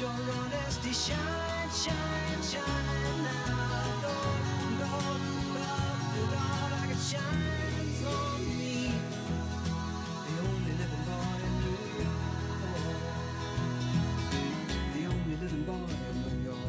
your honesty shine, shine, shine now. Lord, like it shines on me. The only living boy in New York. The only living boy in New York.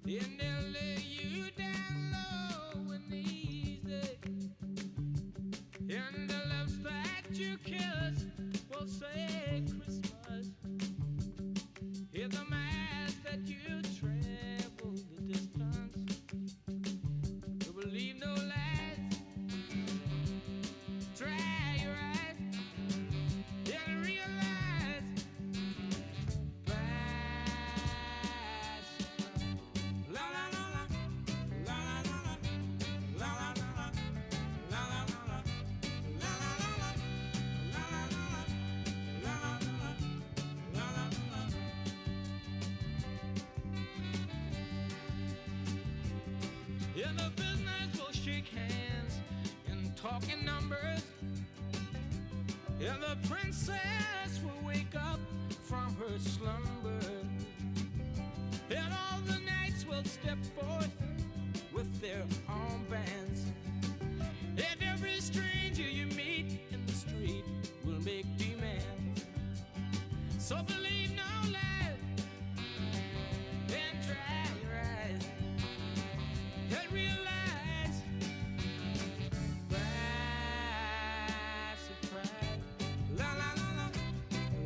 And they'll lay you down low and easy. And the lips that you kiss will say Christmas. Hear the mass that you travel the distance. You believe no lies. Dry your eyes and realize that's la la la la la la la la la la la la la la in the business we'll shake hands and talk in numbers. And the princess will wake up from her slumber. And all the knights will step forth with their armbands. And every stranger you meet in the street will make demands. So believe no lies and dry your eyes and realize by surprise. La la la la,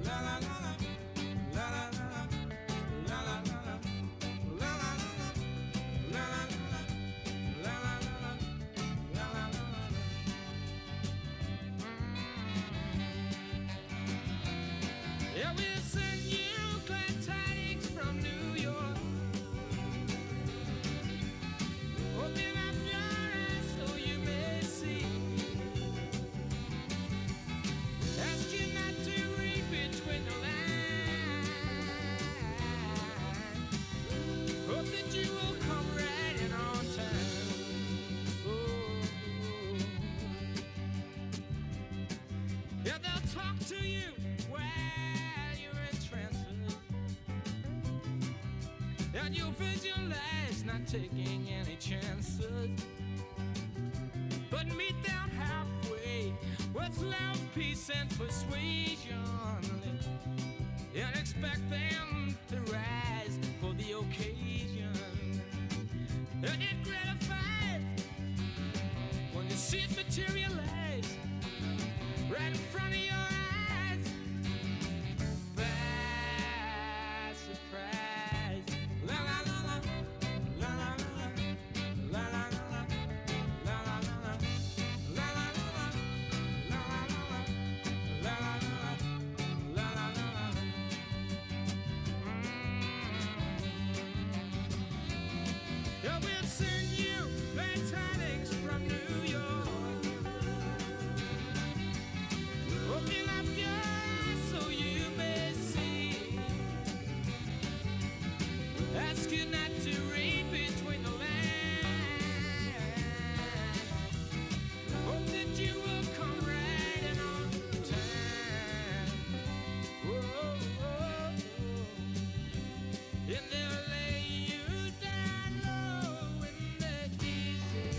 la la la la, la la la la, la la la la, la la la la, la la la la, la la la la. Yeah, we'll send you glad tidings from New York. Open up your eyes so you may see. Ask you not to read between the lines. Hope that you will come right in on time. Oh. Yeah, they'll talk to you while you're in trances. And you'll visualize not taking any chances, but meet them halfway with love, peace, and persuasion, and expect them to rise for the occasion. And it gratifies when you see it materialize right in front of your eyes by surprise. La la la la, la la la la, la la la la, la la la la, la la la la, la la la la, la la la la. Yeah, we'll send you glad tidings from New York. Open up your eyes so you may see. Ask you not to read between the lines. Hope that you will come right in on time. Whoa, whoa, whoa. And they'll lay you down low in the easy.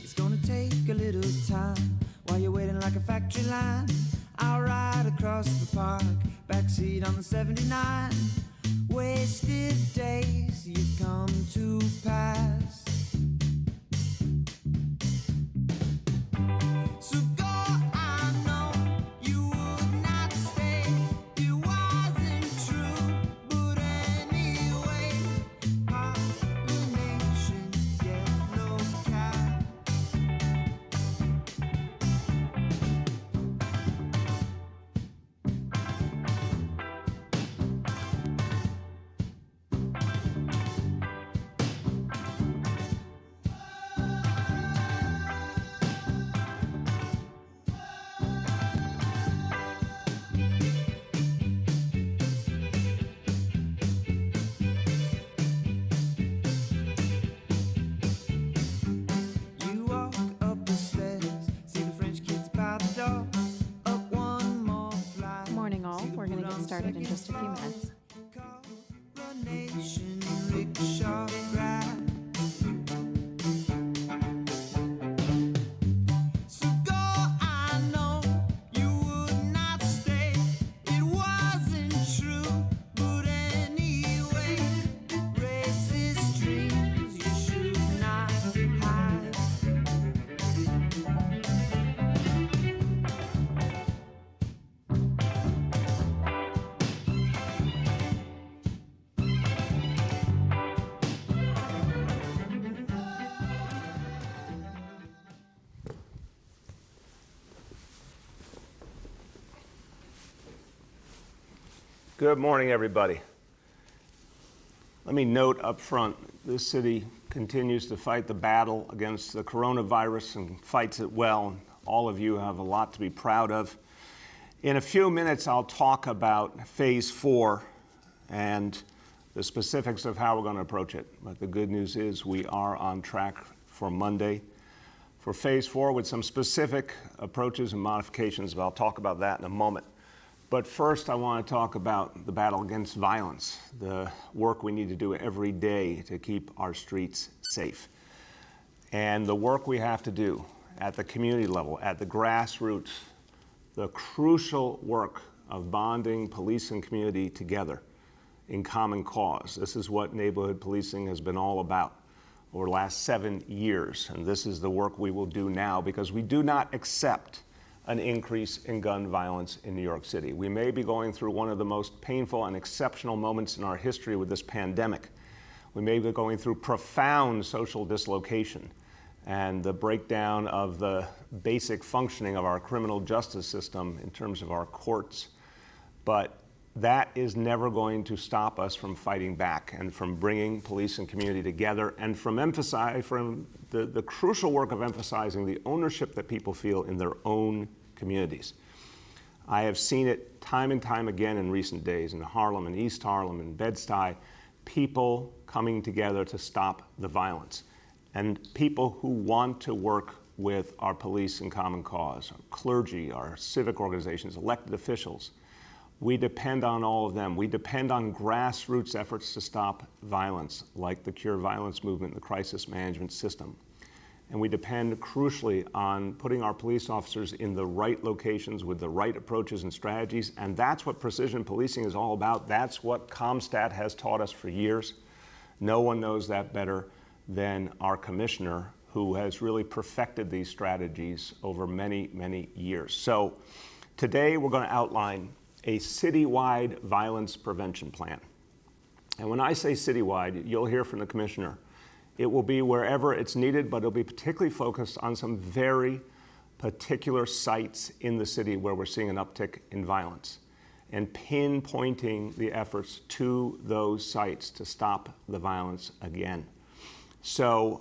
It's gonna take a little time while you're waiting like a factory line. I'll ride across the park, backseat on the 79. Wasted days you've come to pass. So go, I know you would not stay. It wasn't true, but anyway, pollination, yellow cat. started in just a few minutes. Good morning, everybody. Let me note up front, this city continues to fight the battle against the coronavirus and fights it well. All of you have a lot to be proud of. In a few minutes, I'll talk about phase 4 and the specifics of how we're going to approach it. But the good news is we are on track for Monday for phase 4 with some specific approaches and modifications, but I'll talk about that in a moment. But first, I want to talk about the battle against violence, the work we need to do every day to keep our streets safe, and the work we have to do at the community level, at the grassroots, the crucial work of bonding police and community together in common cause. This is what neighborhood policing has been all about over the last 7 years, and this is the work we will do now because we do not accept an increase in gun violence in New York City. We may be going through one of the most painful and exceptional moments in our history with this pandemic. We may be going through profound social dislocation and the breakdown of the basic functioning of our criminal justice system in terms of our courts. But that is never going to stop us from fighting back and from bringing police and community together and from the crucial work of emphasizing the ownership that people feel in their own communities. I have seen it time and time again in recent days in Harlem and East Harlem and Bed-Stuy, people coming together to stop the violence and people who want to work with our police in common cause, our clergy, our civic organizations, elected officials. We depend on all of them. We depend on grassroots efforts to stop violence, like the Cure Violence movement, the crisis management system. And we depend crucially on putting our police officers in the right locations with the right approaches and strategies. And that's what precision policing is all about. That's what CompStat has taught us for years. No one knows that better than our commissioner, who has really perfected these strategies over many, many years. So today we're going to outline a citywide violence prevention plan. And when I say citywide, you'll hear from the commissioner. It will be wherever it's needed, but it'll be particularly focused on some very particular sites in the city where we're seeing an uptick in violence and pinpointing the efforts to those sites to stop the violence again. So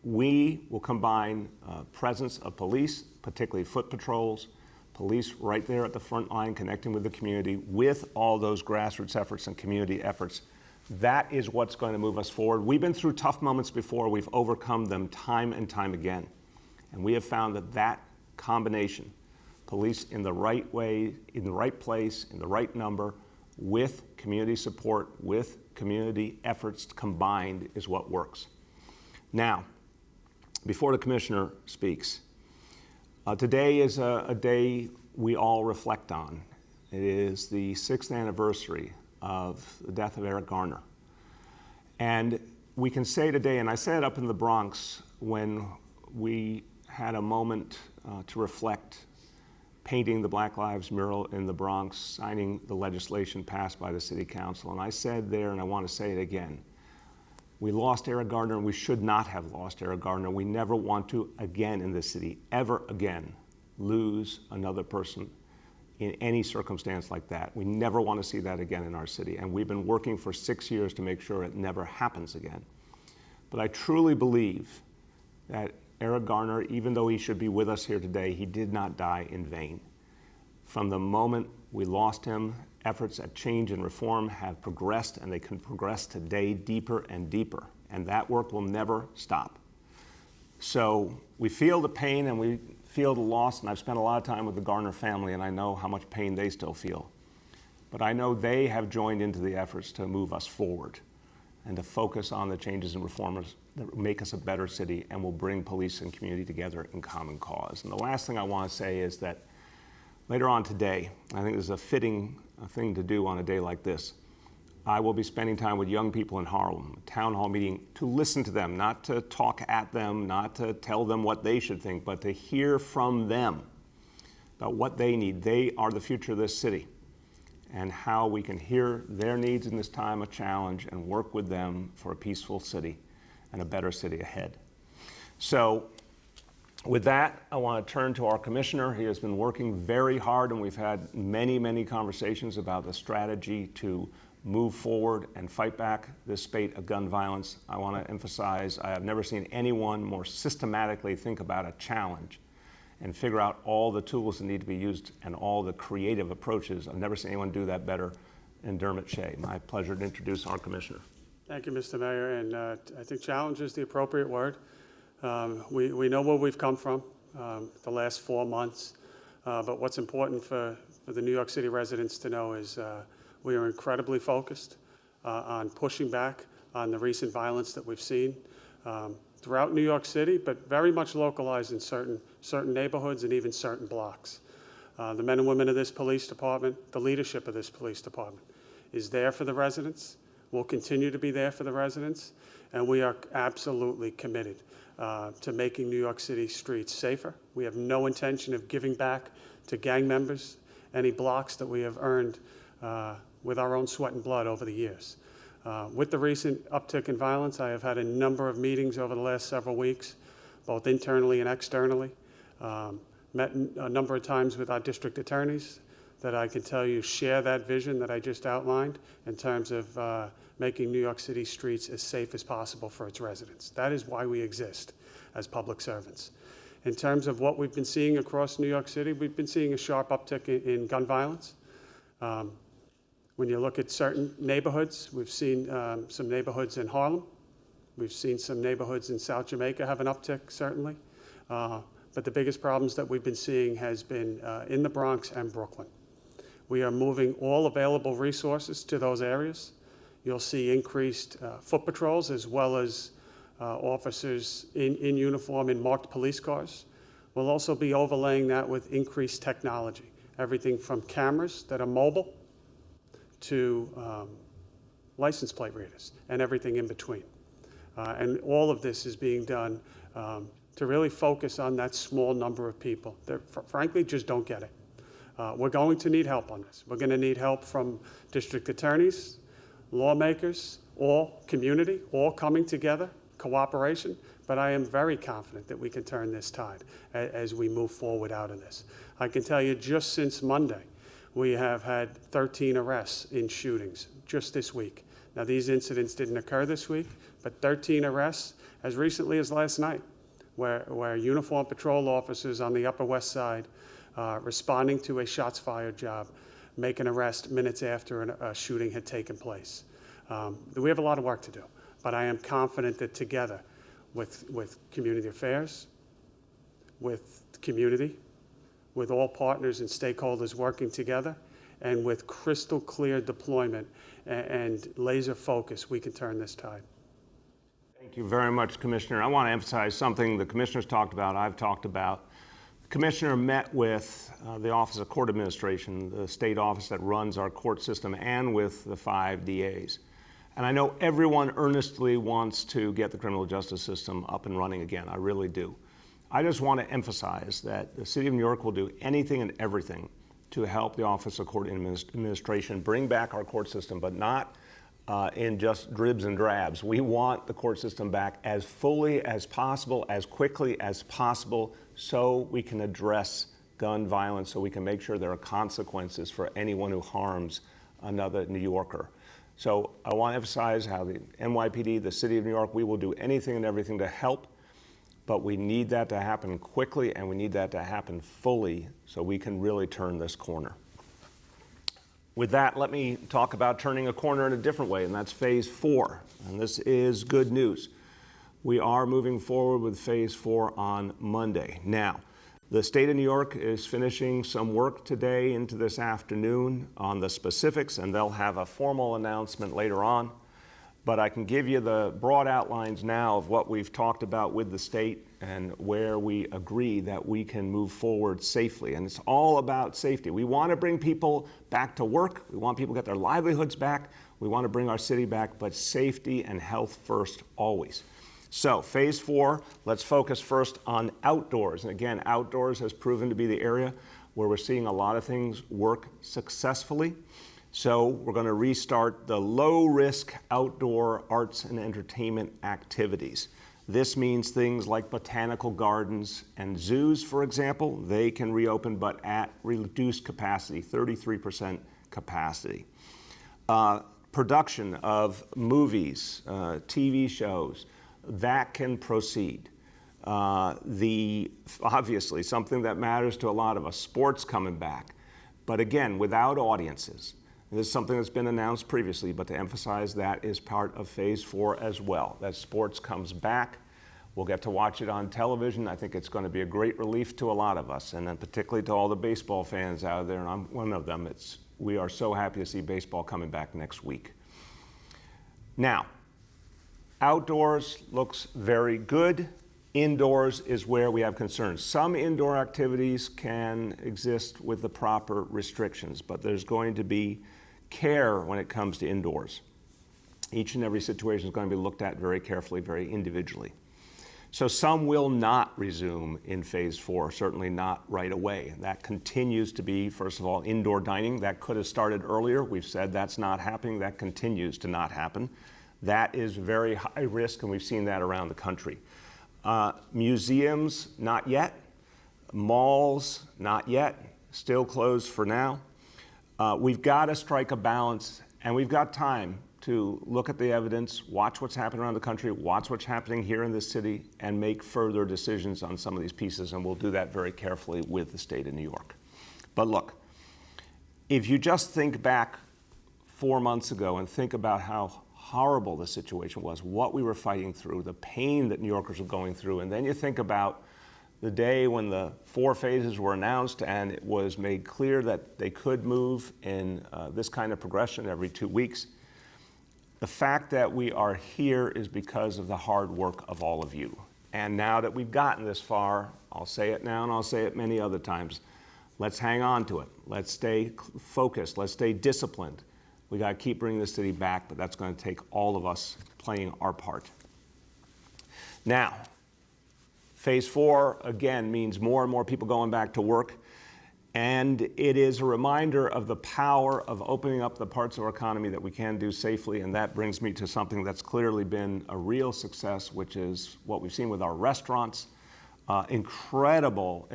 we will combine presence of police, particularly foot patrols, police right there at the front line connecting with the community with all those grassroots efforts and community efforts. That is what's going to move us forward. We've been through tough moments before. We've overcome them time and time again. And we have found that that combination, police in the right way, in the right place, in the right number, with community support, with community efforts combined, is what works. Now, before the commissioner speaks, today is a day we all reflect on. It is the 6th anniversary of the death of Eric Garner. And we can say today, and I said it up in the Bronx when we had a moment to reflect, painting the Black Lives mural in the Bronx, signing the legislation passed by the City Council. And I said there, and I want to say it again, we lost Eric Garner, and we should not have lost Eric Garner. We never want to again in this city, ever again, lose another person in any circumstance like that. We never want to see that again in our city. And we've been working for 6 years to make sure it never happens again. But I truly believe that Eric Garner, even though he should be with us here today, he did not die in vain. From the moment we lost him, efforts at change and reform have progressed, and they can progress today deeper and deeper. And that work will never stop. So we feel the pain and we feel the loss, and I've spent a lot of time with the Garner family, and I know how much pain they still feel. but I know they have joined into the efforts to move us forward and to focus on the changes and reforms that make us a better city and will bring police and community together in common cause. And the last thing I want to say is that later on today, I think this is a fitting thing to do on a day like this, I will be spending time with young people in Harlem, a town hall meeting, to listen to them, not to talk at them, not to tell them what they should think, but to hear from them about what they need. They are the future of this city, and how we can hear their needs in this time of challenge and work with them for a peaceful city and a better city ahead. So with that, I want to turn to our commissioner. He has been working very hard, and we've had many, many conversations about the strategy to move forward and fight back this spate of gun violence. I want to emphasize, I have never seen anyone more systematically think about a challenge and figure out all the tools that need to be used and all the creative approaches. I've never seen anyone do that better than Dermot Shea. My pleasure to introduce our commissioner. Thank you, Mr. Mayor, and I think challenge is the appropriate word. We know where we've come from the last 4 months, but what's important for the New York City residents to know is we are incredibly focused on pushing back on the recent violence that we've seen throughout New York City, but very much localized in certain neighborhoods and even certain blocks. The men and women of this police department, the leadership of this police department is there for the residents, will continue to be there for the residents, and we are absolutely committed to making New York City streets safer. We have no intention of giving back to gang members any blocks that we have earned with our own sweat and blood over the years. With the recent uptick in violence, I have had a number of meetings over the last several weeks, both internally and externally. Met a number of times with our district attorneys that I can tell you share that vision that I just outlined in terms of making New York City streets as safe as possible for its residents. That is why we exist as public servants. In terms of what we've been seeing across New York City, we've been seeing a sharp uptick in gun violence. When you look at certain neighborhoods, we've seen some neighborhoods in Harlem. We've seen some neighborhoods in South Jamaica have an uptick, certainly. But the biggest problems that we've been seeing has been in the Bronx and Brooklyn. We are moving all available resources to those areas. You'll see increased foot patrols as well as officers in uniform in marked police cars. We'll also be overlaying that with increased technology, everything from cameras that are mobile to license plate readers and everything in between. And all of this is being done to really focus on that small number of people that frankly just don't get it. We're going to need help on this. We're going to need help from district attorneys, lawmakers, all community, all coming together, cooperation, but I am very confident that we can turn this tide as we move forward out of this. I can tell you just since Monday, we have had 13 arrests in shootings just this week. Now, these incidents didn't occur this week, but 13 arrests as recently as last night, where uniformed patrol officers on the Upper West Side responding to a shots fired job, make an arrest minutes after a shooting had taken place. We have a lot of work to do, but I am confident that together with community affairs, with the community, with all partners and stakeholders working together, and with crystal clear deployment and laser focus, we can turn this tide. Thank you very much, Commissioner. I want to emphasize something the Commissioner's talked about, I've talked about. The Commissioner met with the Office of Court Administration, the state office that runs our court system, and with the 5 DAs. And I know everyone earnestly wants to get the criminal justice system up and running again. I really do. I just want to emphasize that the City of New York will do anything and everything to help the Office of Court Administration bring back our court system, but not in just dribs and drabs. We want the court system back as fully as possible, as quickly as possible, so we can address gun violence, so we can make sure there are consequences for anyone who harms another New Yorker. So I want to emphasize how the NYPD, the City of New York, we will do anything and everything to help, but we need that to happen quickly, and we need that to happen fully so we can really turn this corner. With that, let me talk about turning a corner in a different way, and that's phase 4. And this is good news. We are moving forward with phase 4 on Monday. Now, The state of New York is finishing some work today into this afternoon on the specifics, and they'll have a formal announcement later on. But I can give you the broad outlines now of what we've talked about with the state and where we agree that we can move forward safely. And it's all about safety. We want to bring people back to work. We want people to get their livelihoods back. We want to bring our city back, but safety and health first always. So phase 4, let's focus first on outdoors. And again, outdoors has proven to be the area where we're seeing a lot of things work successfully. So we're going to restart the low-risk outdoor arts and entertainment activities. This means things like botanical gardens and zoos, for example. They can reopen, but at reduced capacity, 33% capacity. Production of movies, TV shows, that can proceed. Obviously, something that matters to a lot of us, sports coming back. But again, without audiences. This is something that's been announced previously, but to emphasize that is part of phase 4 as well, that sports comes back. We'll get to watch it on television. I think it's going to be a great relief to a lot of us, and then particularly to all the baseball fans out there, and I'm one of them. We are so happy to see baseball coming back next week. Now, outdoors looks very good. Indoors is where we have concerns. Some indoor activities can exist with the proper restrictions, but there's going to be care when it comes to indoors. Each and every situation is going to be looked at very carefully, very individually. So some will not resume in phase 4, certainly not right away. That continues to be, first of all, indoor dining. That could have started earlier. We've said that's not happening. That continues to not happen. That is very high risk, and we've seen that around the country. Museums, not yet. Malls, not yet. Still closed for now. We've got to strike a balance, and we've got time to look at the evidence, watch what's happening around the country, watch what's happening here in this city, and make further decisions on some of these pieces, and we'll do that very carefully with the state of New York. But look, if you just think back 4 months ago and think about how horrible the situation was, what we were fighting through, the pain that New Yorkers were going through, and then you think about the day when the 4 phases were announced and it was made clear that they could move in this kind of progression every 2 weeks. The fact that we are here is because of the hard work of all of you. And now that we've gotten this far, I'll say it now and I'll say it many other times, let's hang on to it. Let's stay focused. Let's stay disciplined. We got to keep bringing the city back, but that's going to take all of us playing our part. Now, phase 4, again, means more and more people going back to work. And it is a reminder of the power of opening up the parts of our economy that we can do safely. And that brings me to something that's clearly been a real success, which is what we've seen with our restaurants. Incredible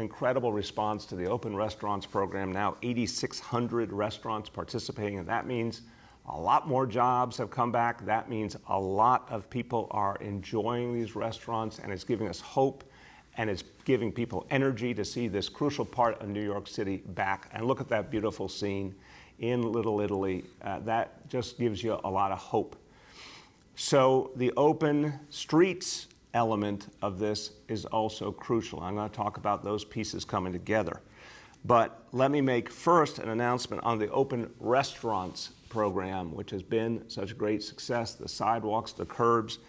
response to the Open Restaurants program. Now 8,600 restaurants participating, and that means a lot more jobs have come back. That means a lot of people are enjoying these restaurants, and it's giving us hope, and it's giving people energy to see this crucial part of New York City back. And look at that beautiful scene in Little Italy. That just gives you a lot of hope. So the open streets element of this is also crucial. I'm going to talk about those pieces coming together. But let me make first an announcement on the Open Restaurants program, which has been such a great success, the sidewalks, the curbs.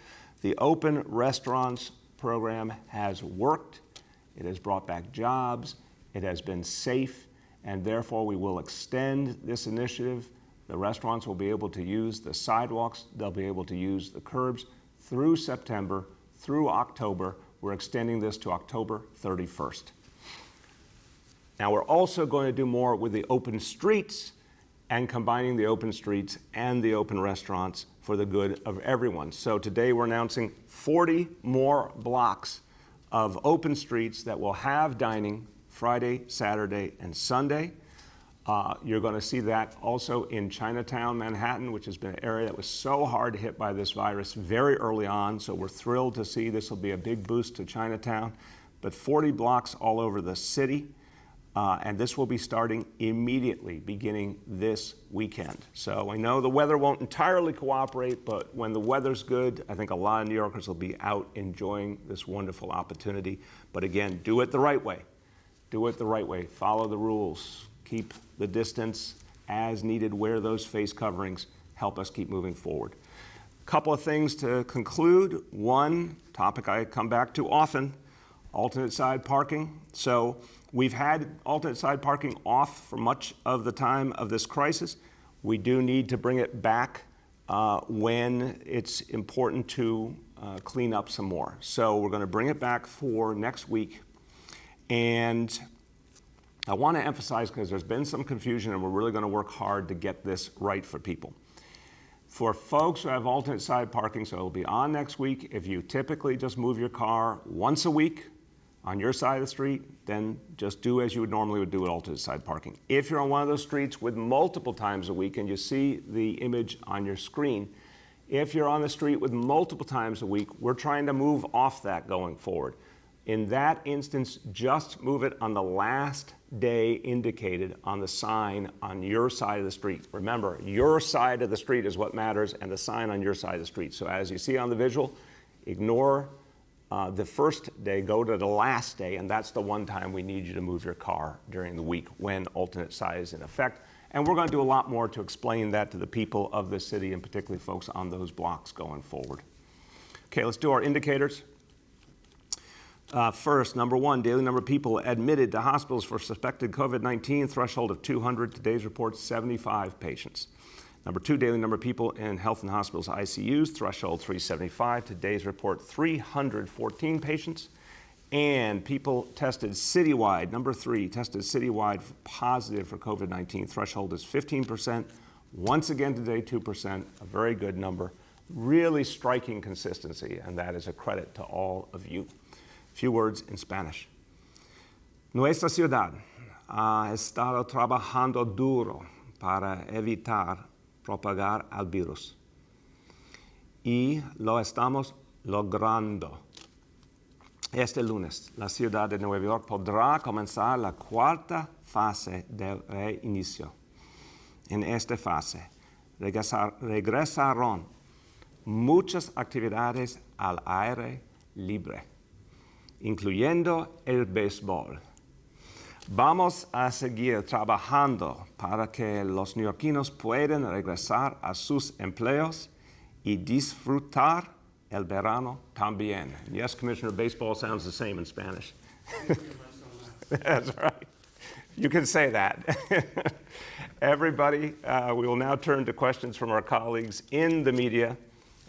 The Open Restaurants program has worked. It has brought back jobs. It has been safe, and therefore we will extend this initiative. The restaurants will be able to use the sidewalks. They'll be able to use the curbs through September, through October. We're extending this to October 31st. Now we're also going to do more with the open streets and combining the open streets and the open restaurants for the good of everyone. So today we're announcing 40 more blocks of open streets that will have dining Friday, Saturday, and Sunday. You're going to see that also in Chinatown, Manhattan, which has been an area that was so hard hit by this virus very early on. So we're thrilled to see this will be a big boost to Chinatown. But 40 blocks all over the city. And this will be starting immediately, beginning this weekend. So I know the weather won't entirely cooperate, but when the weather's good, I think a lot of New Yorkers will be out enjoying this wonderful opportunity. But again, do it the right way. Do it the right way. Follow the rules. Keep the distance as needed. Wear those face coverings. Help us keep moving forward. A couple of things to conclude. One topic I come back to often, alternate side parking. So we've had alternate side parking off for much of the time of this crisis. We do need to bring it back when it's important to clean up some more. So we're going to bring it back for next week. And I want to emphasize, because there's been some confusion and we're really going to work hard to get this right for people. For folks who have alternate side parking, so it'll be on next week, if you typically just move your car once a week on your side of the street, then just do as you would normally do with alternate side parking. If you're on one of those streets with multiple times a week, and you see the image on your screen, if you're on the street with multiple times a week, we're trying to move off that going forward. In that instance, just move it on the last day indicated on the sign on your side of the street. Remember, your side of the street is what matters, and the sign on your side of the street. So as you see on the visual, ignore the first day, go to the last day, and that's the one time we need you to move your car during the week when alternate side is in effect. And we're going to do a lot more to explain that to the people of the city, and particularly folks on those blocks going forward. Okay, let's do our indicators. First, number one, daily number of people admitted to hospitals for suspected COVID-19, threshold of 200. Today's report, 75 patients. Number two, daily number of people in health and hospitals ICUs, threshold 375. Today's report, 314 patients. And people tested citywide, number three, tested citywide positive for COVID-19. Threshold is 15%. Once again today, 2%, a very good number. Really striking consistency, and that is a credit to all of you. Few words in Spanish. Nuestra ciudad ha estado trabajando duro para evitar propagar al virus. Y lo estamos logrando. Este lunes, la ciudad de Nueva York podrá comenzar la cuarta fase del reinicio. En esta fase, regresaron muchas actividades al aire libre, incluyendo el béisbol. Vamos a seguir trabajando para que los neoyorquinos puedan regresar a sus empleos y disfrutar el verano también. Yes, Commissioner, baseball sounds the same in Spanish. That's right. You can say that. Everybody, we will now turn to questions from our colleagues in the media,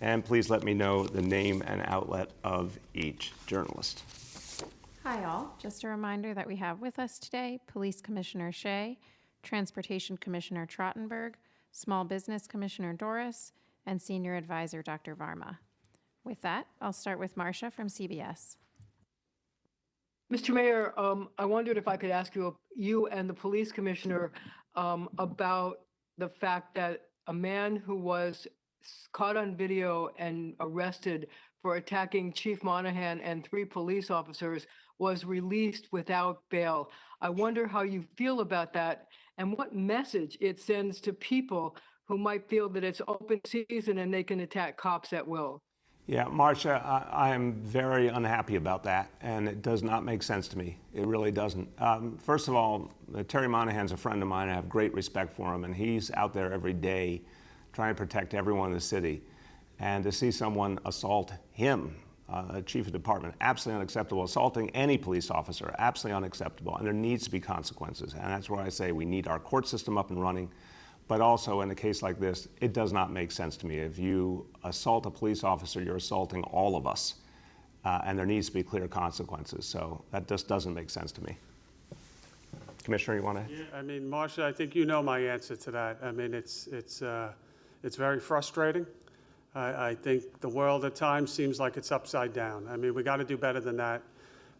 and please let me know the name and outlet of each journalist. Hi all, just a reminder that we have with us today Police Commissioner Shea, Transportation Commissioner Trottenberg, Small Business Commissioner Doris, and Senior Advisor Dr. Varma. With that, I'll start with Marcia from CBS. Mr. Mayor, I wondered if I could ask you and the police commissioner about the fact that a man who was caught on video and arrested for attacking Chief Monahan and 3 police officers was released without bail. I wonder how you feel about that and what message it sends to people who might feel that it's open season and they can attack cops at will. Yeah, Marcia, I am very unhappy about that, and it does not make sense to me. It really doesn't. First of all, Terry Monahan's a friend of mine. I have great respect for him, and he's out there every day trying to protect everyone in the city. And to see someone assault him, chief of department, absolutely unacceptable. Assaulting any police officer, absolutely unacceptable. And there needs to be consequences. And that's where I say we need our court system up and running. But also in a case like this, it does not make sense to me. If you assault a police officer, you're assaulting all of us. And there needs to be clear consequences. So that just doesn't make sense to me. Commissioner, you want to? Yeah, I mean, Marcia, I think you know my answer to that. I mean, it's very frustrating. I think the world at times seems like it's upside down. I mean, we got to do better than that.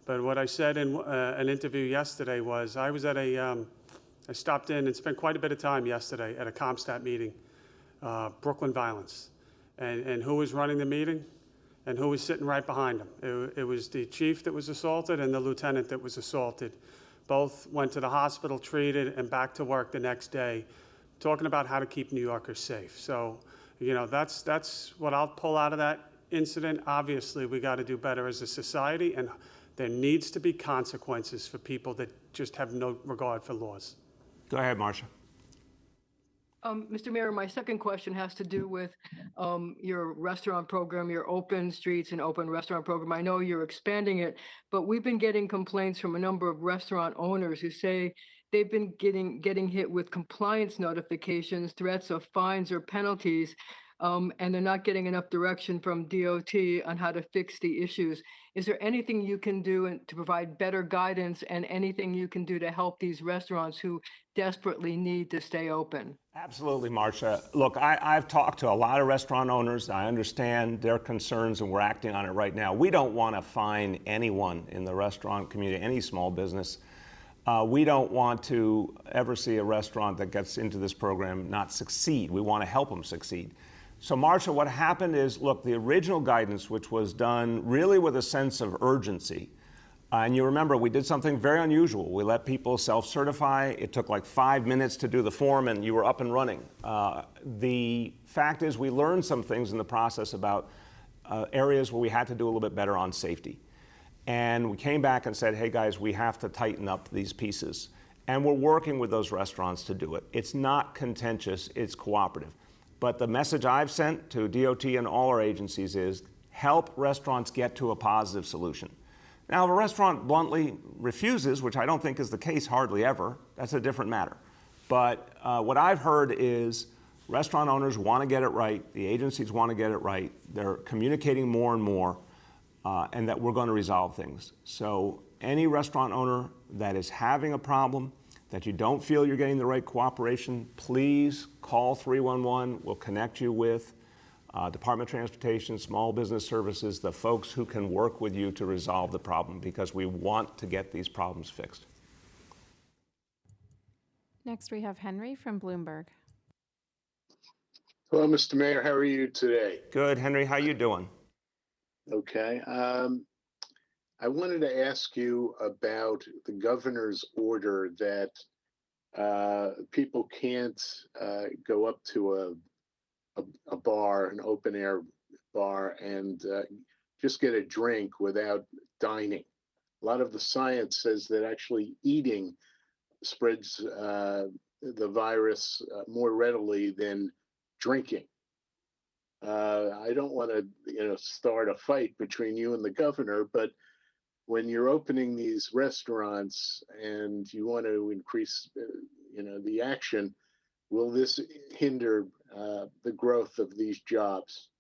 But what I said in an interview yesterday was I was at I stopped in and spent quite a bit of time yesterday at a CompStat meeting, Brooklyn violence. And who was running the meeting and who was sitting right behind him? It was the chief that was assaulted and the lieutenant that was assaulted. Both went to the hospital, treated, and back to work the next day, talking about how to keep New Yorkers safe. So, you know, that's what I'll pull out of that incident. Obviously, we got to do better as a society, and There needs to be consequences for people that just have no regard for laws. Go ahead, Marcia. Mr. Mayor, my second question has to do with your restaurant program, your open streets and open restaurant program. I know you're expanding it, but we've been getting complaints from a number of restaurant owners who say they've been getting hit with compliance notifications, threats of fines or penalties, and they're not getting enough direction from DOT on how to fix the issues. Is there anything you can do to provide better guidance and anything you can do to help these restaurants who desperately need to stay open? Absolutely, Marcia. Look, I've talked to a lot of restaurant owners. I understand their concerns, and we're acting on it right now. We don't want to fine anyone in the restaurant community, any small business. We don't want to ever see a restaurant that gets into this program not succeed. We want to help them succeed. So, Marcia, what happened is, look, the original guidance, which was done really with a sense of urgency, and you remember, we did something very unusual. We let people self-certify. It took like 5 minutes to do the form, and you were up and running. The fact is, we learned some things in the process about areas where we had to do a little bit better on safety. And we came back and said, hey, guys, we have to tighten up these pieces. And we're working with those restaurants to do it. It's not contentious. It's cooperative. But the message I've sent to DOT and all our agencies is help restaurants get to a positive solution. Now, if a restaurant bluntly refuses, which I don't think is the case hardly ever, that's a different matter. But what I've heard is restaurant owners want to get it right, the agencies want to get it right, they're communicating more and more, and that we're going to resolve things. So any restaurant owner that is having a problem, that you don't feel you're getting the right cooperation, please call 311. We'll connect you with Department of Transportation, Small Business Services, the folks who can work with you to resolve the problem, because we want to get these problems fixed. Next, we have Henry from Bloomberg. Hello, Mr. Mayor. How are you today? Good, Henry. How you doing? Okay. I wanted to ask you about the governor's order that people can't go up to a bar, an open air bar, and just get a drink without dining. A lot of the science says that actually eating spreads the virus more readily than drinking. I don't want to, start a fight between you and the governor, but when you're opening these restaurants and you want to increase, the action, will this hinder the growth of these jobs?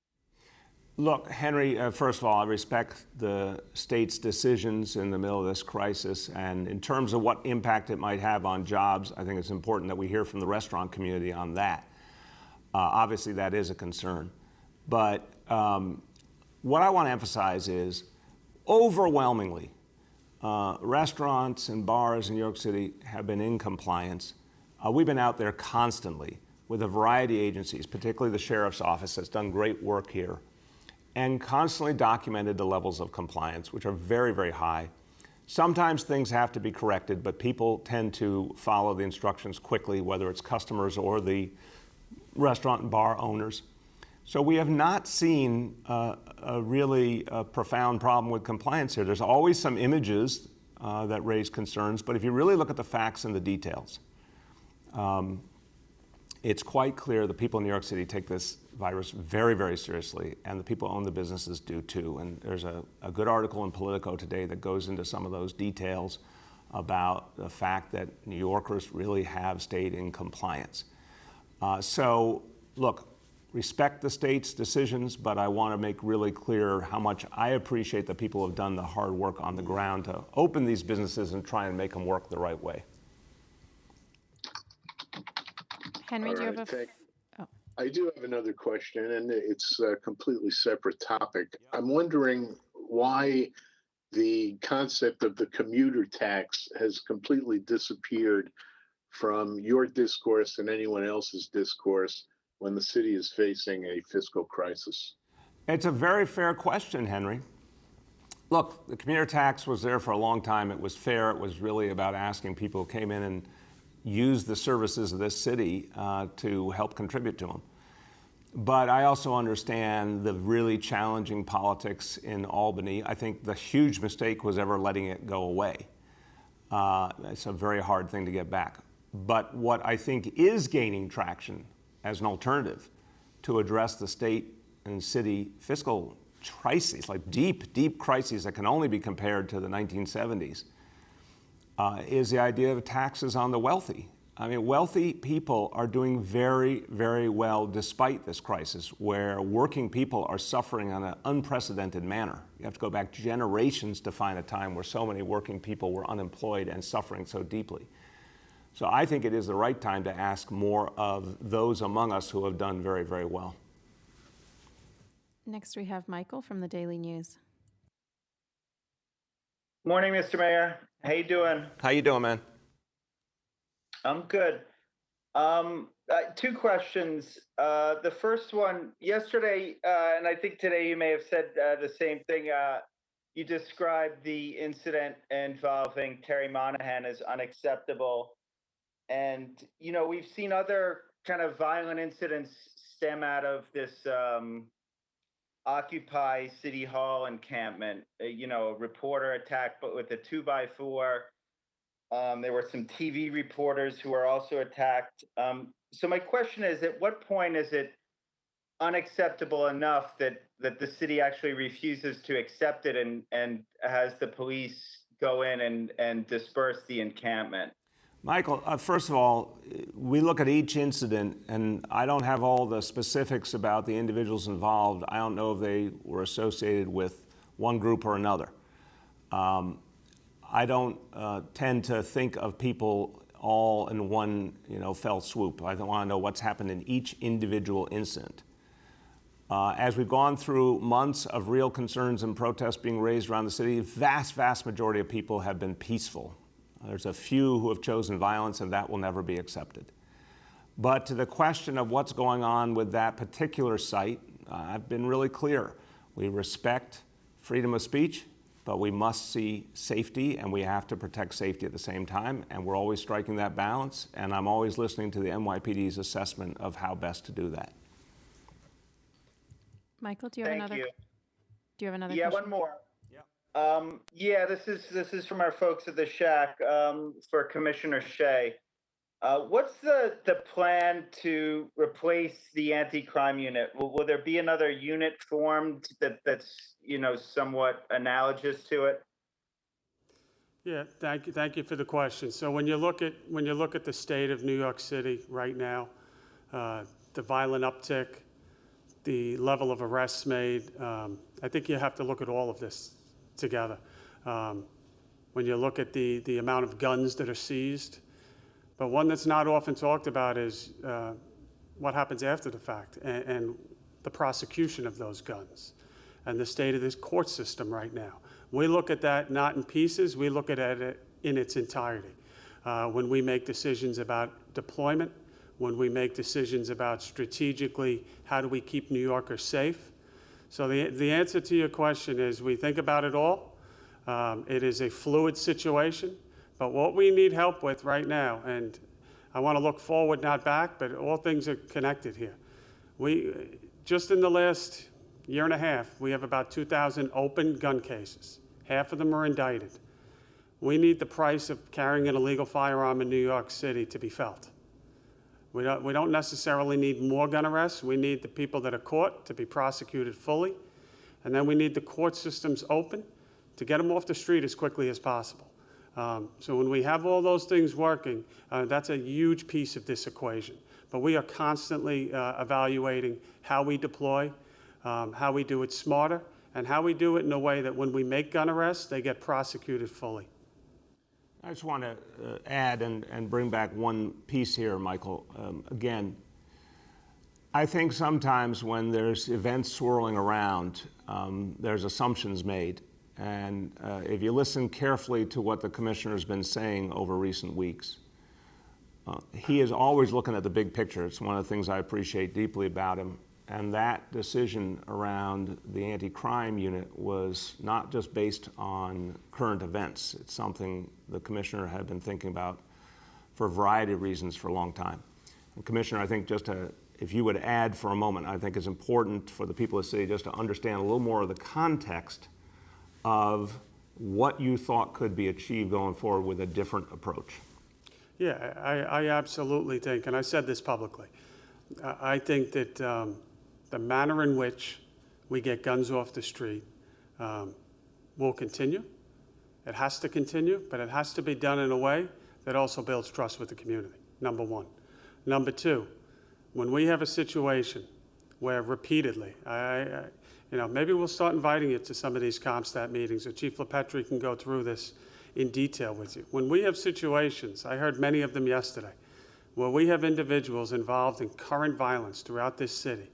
Look, Henry, first of all, I respect the state's decisions in the middle of this crisis. And in terms of what impact it might have on jobs, I think it's important that we hear from the restaurant community on that. Obviously, that is a concern. But what I want to emphasize is, overwhelmingly, restaurants and bars in New York City have been in compliance. We've been out there constantly with a variety of agencies, particularly the Sheriff's Office that's done great work here, and constantly documented the levels of compliance, which are very, very high. Sometimes things have to be corrected, but people tend to follow the instructions quickly, whether it's customers or the restaurant and bar owners. So we have not seen a really profound problem with compliance here. There's always some images that raise concerns, but if you really look at the facts and the details, it's quite clear the people in New York City take this virus very, very seriously, and the people who own the businesses do too. And there's a good article in Politico today that goes into some of those details about the fact that New Yorkers really have stayed in compliance. So, look, respect the state's decisions, but I want to make really clear how much I appreciate that people have done the hard work on the ground to open these businesses and try and make them work the right way. Henry, do you have I do have another question, and it's a completely separate topic. I'm wondering why the concept of the commuter tax has completely disappeared from your discourse and anyone else's discourse when the city is facing a fiscal crisis. It's a very fair question, Henry. Look, the commuter tax was there for a long time. It was fair. It was really about asking people who came in and used the services of this city to help contribute to them. But I also understand the really challenging politics in Albany. I think the huge mistake was ever letting it go away. It's a very hard thing to get back. But what I think is gaining traction as an alternative to address the state and city fiscal crises, like deep, deep crises that can only be compared to the 1970s, is the idea of taxes on the wealthy. I mean, wealthy people are doing very, very well despite this crisis, where working people are suffering in an unprecedented manner. You have to go back generations to find a time where so many working people were unemployed and suffering so deeply. So I think it is the right time to ask more of those among us who have done very, very well. Next, we have Michael from the Daily News. Morning, Mr. Mayor. How you doing? How you doing, man? I'm good. Two questions. The first one, yesterday, and I think today you may have said the same thing. You described the incident involving Terry Monahan as unacceptable. And, you know, we've seen other kind of violent incidents stem out of this Occupy City Hall encampment. You know, a reporter attacked but with a 2x4. There were some TV reporters who were also attacked. So my question is, at what point is it unacceptable enough that the city actually refuses to accept it and has the police go in and disperse the encampment? Michael, first of all, we look at each incident, and I don't have all the specifics about the individuals involved. I don't know if they were associated with one group or another. I don't tend to think of people all in one, fell swoop. I want to know what's happened in each individual incident. As we've gone through months of real concerns and protests being raised around the city, vast majority of people have been peaceful. There's a few who have chosen violence, and that will never be accepted. But to the question of what's going on with that particular site, I've been really clear. We respect freedom of speech, but we must see safety, and we have to protect safety at the same time, and we're always striking that balance, and I'm always listening to the NYPD's assessment of how best to do that. Michael, do you have Thank another? you. Do you have another? Yeah, question? one more. Yeah, this is from our folks at the Shack for Commissioner Shea. What's the plan to replace the anti-crime unit? Will there be another unit formed that's somewhat analogous to it? Yeah, thank you for the question. So when you look at the state of New York City right now, the violent uptick, the level of arrests made, I think you have to look at all of this together. When you look at the amount of guns that are seized, but one that's not often talked about is what happens after the fact and the prosecution of those guns and the state of this court system right now. We look at that not in pieces, we look at it in its entirety. When we make decisions about deployment, when we make decisions about strategically how do we keep New Yorkers safe. So the answer to your question is we think about it all. It is a fluid situation, but what we need help with right now, and I want to look forward, not back, but all things are connected here. Just in the last year and a half, we have about 2,000 open gun cases. Half of them are indicted. We need the price of carrying an illegal firearm in New York City to be felt. We don't necessarily need more gun arrests. We need the people that are caught to be prosecuted fully. And then we need the court systems open to get them off the street as quickly as possible. So when we have all those things working, that's a huge piece of this equation. But we are constantly evaluating how we deploy, how we do it smarter, and how we do it in a way that when we make gun arrests, they get prosecuted fully. I just want to add and bring back one piece here, Michael. Again, I think sometimes when there's events swirling around, there's assumptions made. And if you listen carefully to what the commissioner's been saying over recent weeks, he is always looking at the big picture. It's one of the things I appreciate deeply about him. And that decision around the anti-crime unit was not just based on current events. It's something the commissioner had been thinking about for a variety of reasons for a long time. And Commissioner, I think just to if you would add for a moment, I think it's important for the people of the city just to understand a little more of the context of what you thought could be achieved going forward with a different approach. Yeah, I absolutely think, and I said this publicly, I think that the manner in which we get guns off the street will continue. It has to continue, but it has to be done in a way that also builds trust with the community, number one. Number two, when we have a situation where repeatedly, maybe we'll start inviting you to some of these CompStat meetings, or Chief LaPetri can go through this in detail with you. When we have situations, I heard many of them yesterday, where we have individuals involved in current violence throughout this city,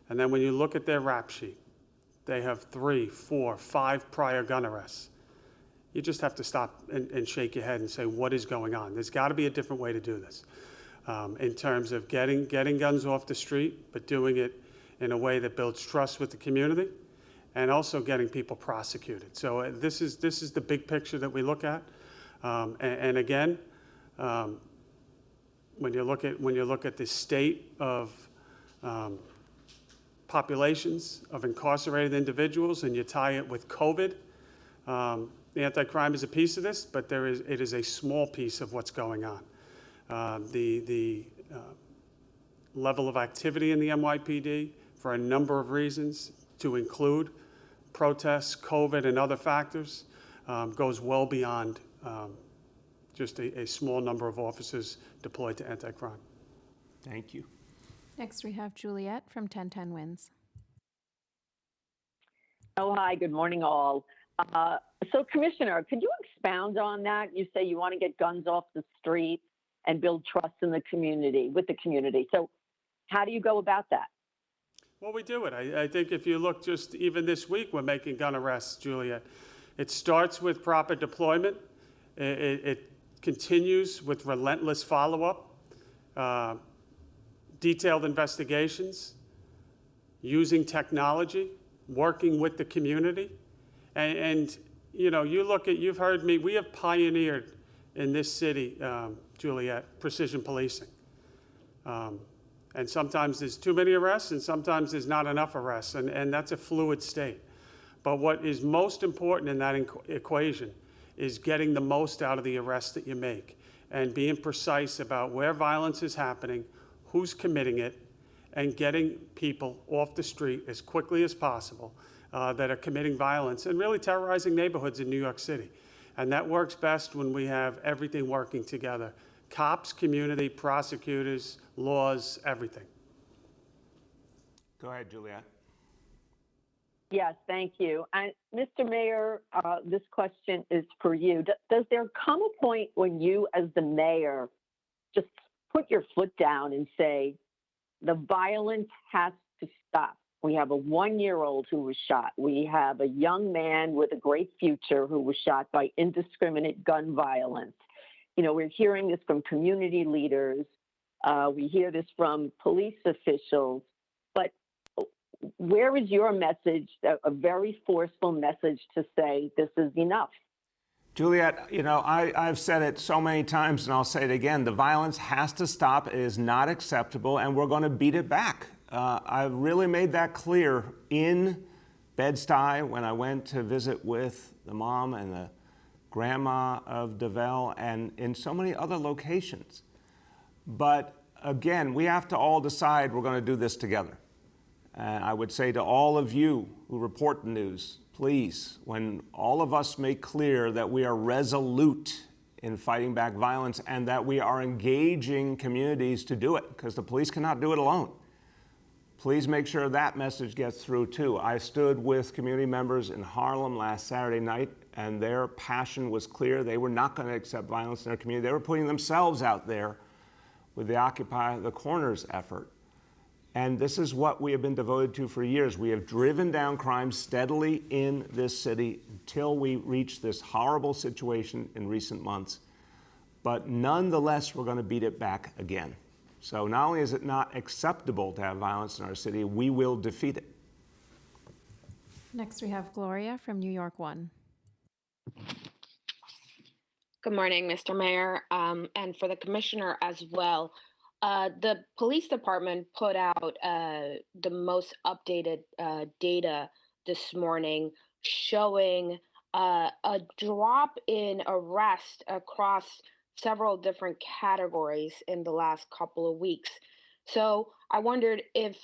and then when you look at their rap sheet, they have 3, 4, 5 prior gun arrests. You just have to stop and shake your head and say, what is going on? There's got to be a different way to do this in terms of getting guns off the street, but doing it in a way that builds trust with the community, and also getting people prosecuted. So this is the big picture that we look at. And again, when you look at the state of populations of incarcerated individuals, and you tie it with COVID, the anti-crime is a piece of this, but it is a small piece of what's going on. The level of activity in the NYPD, for a number of reasons, to include protests, COVID, and other factors, goes well beyond just a small number of officers deployed to anti-crime. Thank you. Next, we have Juliet from 1010 Wins. Oh, hi. Good morning, all. So, Commissioner, could you expound on that? You say you want to get guns off the street and build trust in the community, with the community. So how do you go about that? Well, we do it. I think if you look just even this week, we're making gun arrests, Juliet. It starts with proper deployment. It continues with relentless follow-up, detailed investigations, using technology, working with the community. And you've heard me, we have pioneered in this city, Juliet, precision policing. And sometimes there's too many arrests, and sometimes there's not enough arrests, and that's a fluid state. But what is most important in that equation is getting the most out of the arrests that you make, and being precise about where violence is happening, who's committing it, and getting people off the street as quickly as possible that are committing violence and really terrorizing neighborhoods in New York City. And that works best when we have everything working together. Cops, community, prosecutors, laws, everything. Go ahead, Juliet. Yes, thank you. And Mr. Mayor, this question is for you. Does there come a point when you, as the mayor, just put your foot down and say, the violence has to stop? We have a 1-year-old who was shot. We have a young man with a great future who was shot by indiscriminate gun violence. We're hearing this from community leaders. We hear this from police officials. But where is your message, a very forceful message to say this is enough? Juliet, I've said it so many times, and I'll say it again. The violence has to stop. It is not acceptable, and we're going to beat it back. I've really made that clear in Bed-Stuy when I went to visit with the mom and the grandma of DeVell, and in so many other locations. But again, we have to all decide we're going to do this together. And I would say to all of you who report the news, please, when all of us make clear that we are resolute in fighting back violence and that we are engaging communities to do it, because the police cannot do it alone. Please make sure that message gets through too. I stood with community members in Harlem last Saturday night, and their passion was clear. They were not going to accept violence in their community. They were putting themselves out there with the Occupy the Corners effort. And this is what we have been devoted to for years. We have driven down crime steadily in this city until we reached this horrible situation in recent months. But nonetheless, we're going to beat it back again. So not only is it not acceptable to have violence in our city, we will defeat it. Next, we have Gloria from New York One. Good morning, Mr. Mayor, and for the commissioner as well. The police department put out the most updated data this morning showing a drop in arrest across several different categories in the last couple of weeks. So I wondered if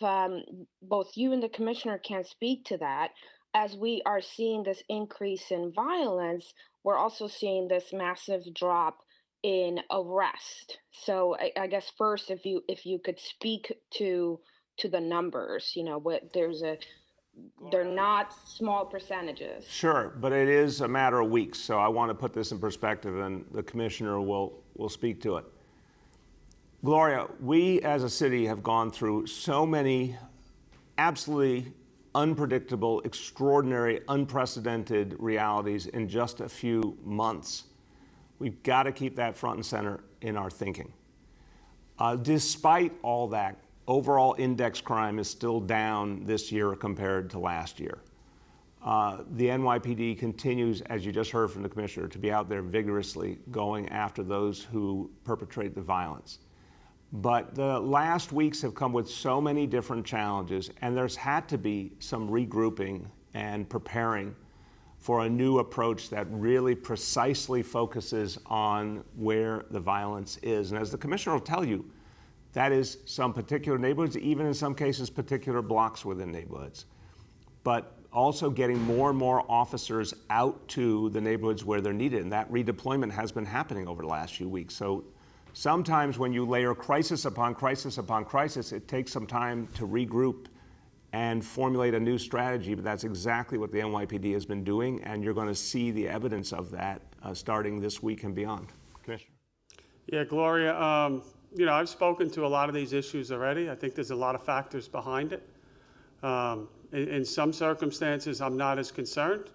both you and the commissioner can speak to that. As we are seeing this increase in violence, we're also seeing this massive drop in arrest. So I guess first, if you could speak to the numbers, what they're not small percentages. Sure, but it is a matter of weeks, so I want to put this in perspective, and the commissioner will speak to it. Gloria, we as a city have gone through so many absolutely unpredictable, extraordinary, unprecedented realities in just a few months. We've got to keep that front and center in our thinking. Despite all that, overall index crime is still down this year compared to last year. The NYPD continues, as you just heard from the commissioner, to be out there vigorously going after those who perpetrate the violence. But the last weeks have come with so many different challenges, and there's had to be some regrouping and preparing for a new approach that really precisely focuses on where the violence is. And as the commissioner will tell you, that is some particular neighborhoods, even in some cases particular blocks within neighborhoods. But also getting more and more officers out to the neighborhoods where they're needed. And that redeployment has been happening over the last few weeks. So sometimes when you layer crisis upon crisis upon crisis, it takes some time to regroup and formulate a new strategy, but that's exactly what the NYPD has been doing, and you're going to see the evidence of that starting this week and beyond. Commissioner. Yeah, Gloria, I've spoken to a lot of these issues already. I think there's a lot of factors behind it. In some circumstances, I'm not as concerned,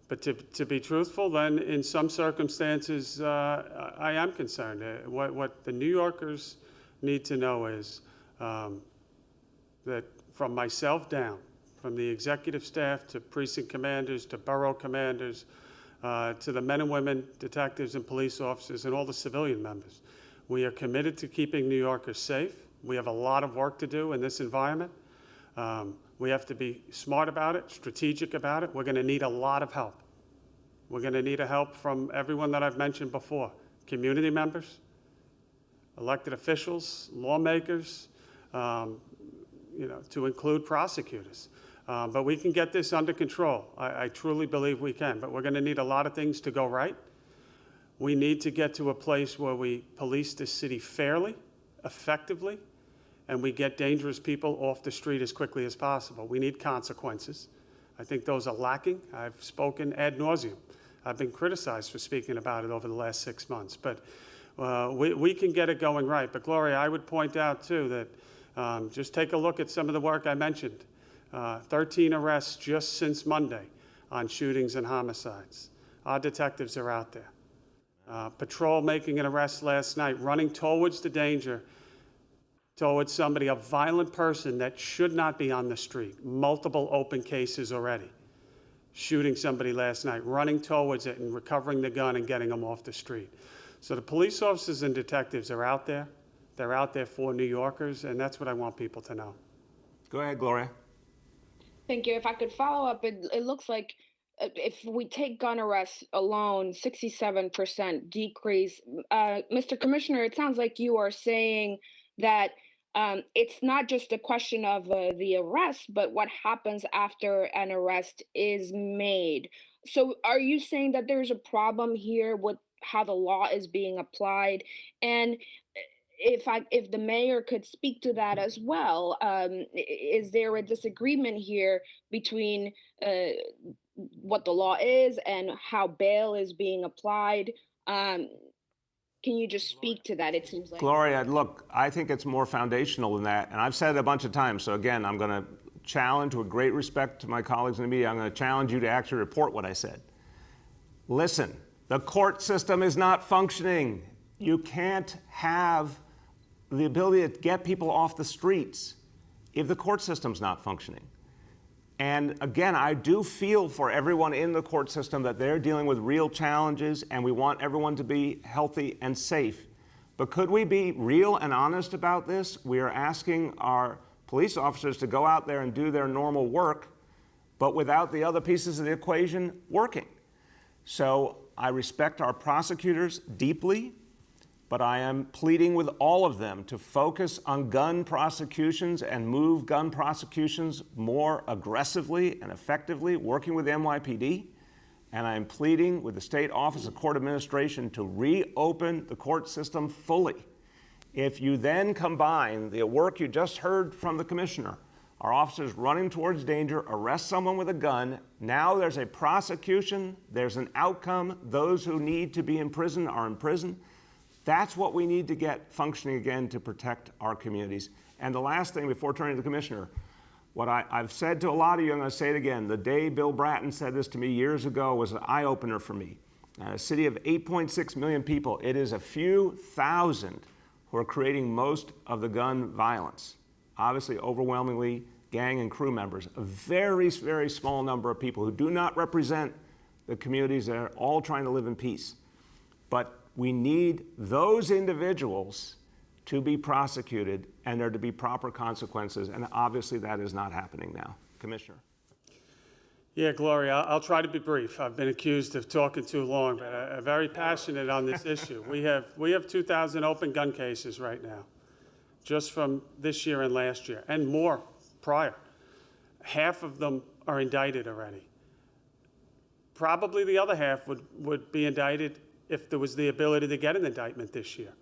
but to be truthful, then in some circumstances, I am concerned. What the New Yorkers need to know is that from myself down, from the executive staff to precinct commanders to borough commanders, to the men and women, detectives and police officers, and all the civilian members, we are committed to keeping New Yorkers safe. We have a lot of work to do in this environment. We have to be smart about it, strategic about it. We're going to need a lot of help. We're going to need help from everyone that I've mentioned before: community members, elected officials, lawmakers, to include prosecutors. But we can get this under control. I truly believe we can, but we're going to need a lot of things to go right. We need to get to a place where we police this city fairly, effectively, and we get dangerous people off the street as quickly as possible. We need consequences. I think those are lacking. I've spoken ad nauseum. I've been criticized for speaking about it over the last 6 months, but we can get it going right. But Gloria, I would point out too that just take a look at some of the work I mentioned. 13 arrests just since Monday on shootings and homicides. Our detectives are out there. Patrol making an arrest last night, running towards the danger, towards somebody, a violent person that should not be on the street. Multiple open cases already. Shooting somebody last night, running towards it and recovering the gun and getting them off the street. So the police officers and detectives are out there. They're out there for New Yorkers, and that's what I want people to know. Go ahead, Gloria. Thank you. If I could follow up, it looks like if we take gun arrests alone, 67% decrease. Mr. Commissioner, it sounds like you are saying that it's not just a question of the arrest, but what happens after an arrest is made. So are you saying that there's a problem here with how the law is being applied? And if the mayor could speak to that as well, is there a disagreement here between what the law is and how bail is being applied? Can you just speak to that? It seems like. Gloria, look, I think it's more foundational than that. And I've said it a bunch of times. So again, I'm going to challenge, with great respect to my colleagues in the media, I'm going to challenge you to actually report what I said. Listen, the court system is not functioning. You can't have the ability to get people off the streets if the court system's not functioning. And again, I do feel for everyone in the court system that they're dealing with real challenges, and we want everyone to be healthy and safe. But could we be real and honest about this? We are asking our police officers to go out there and do their normal work, but without the other pieces of the equation working. So I respect our prosecutors deeply, but I am pleading with all of them to focus on gun prosecutions and move gun prosecutions more aggressively and effectively, working with the NYPD. And I am pleading with the State Office of Court Administration to reopen the court system fully. If you then combine the work you just heard from the commissioner, our officers running towards danger, arrest someone with a gun, now there's a prosecution, there's an outcome, those who need to be in prison are in prison. That's what we need to get functioning again to protect our communities. And the last thing before turning to the commissioner, what I've said to a lot of you, I'm going to say it again. The day Bill Bratton said this to me years ago was an eye-opener for me. A city of 8.6 million people, it is a few thousand who are creating most of the gun violence. Obviously, overwhelmingly, gang and crew members. A very, very small number of people who do not represent the communities that are all trying to live in peace. But we need those individuals to be prosecuted and there to be proper consequences, and obviously that is not happening now. Commissioner. Yeah, Gloria, I'll try to be brief. I've been accused of talking too long, but I'm very passionate on this issue. We have 2,000 open gun cases right now, just from this year and last year, and more prior. Half of them are indicted already. Probably the other half would be indicted if there was the ability to get an indictment this year.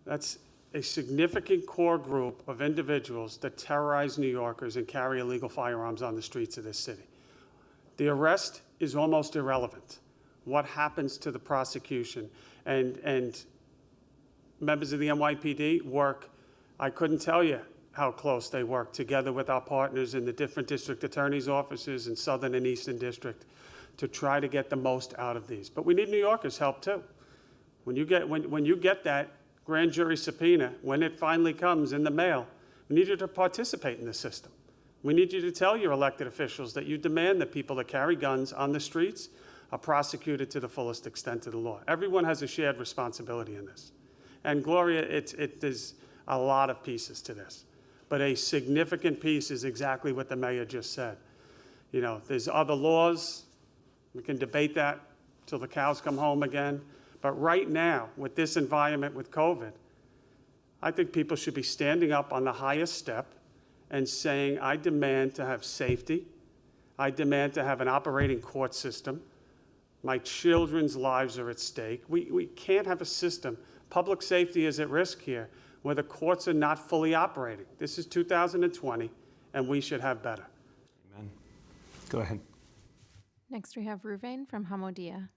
That's a significant core group of individuals that terrorize New Yorkers and carry illegal firearms on the streets of this city. The arrest is almost irrelevant. What happens to the prosecution? And members of the NYPD work, I couldn't tell you how close they work together with our partners in the different district attorneys' offices in Southern and Eastern District to try to get the most out of these. But we need New Yorkers' help too. When you get that grand jury subpoena, when it finally comes in the mail, we need you to participate in the system. We need you to tell your elected officials that you demand that people that carry guns on the streets are prosecuted to the fullest extent of the law. Everyone has a shared responsibility in this. And Gloria, there's a lot of pieces to this, but a significant piece is exactly what the mayor just said. You know, there's other laws. We can debate that till the cows come home again. But right now, with this environment with COVID, I think people should be standing up on the highest step and saying, I demand to have safety. I demand to have an operating court system. My children's lives are at stake. We can't have a system. Public safety is at risk here where the courts are not fully operating. This is 2020, and we should have better. Amen. Go ahead. Next, we have Ruvain from Hamodia.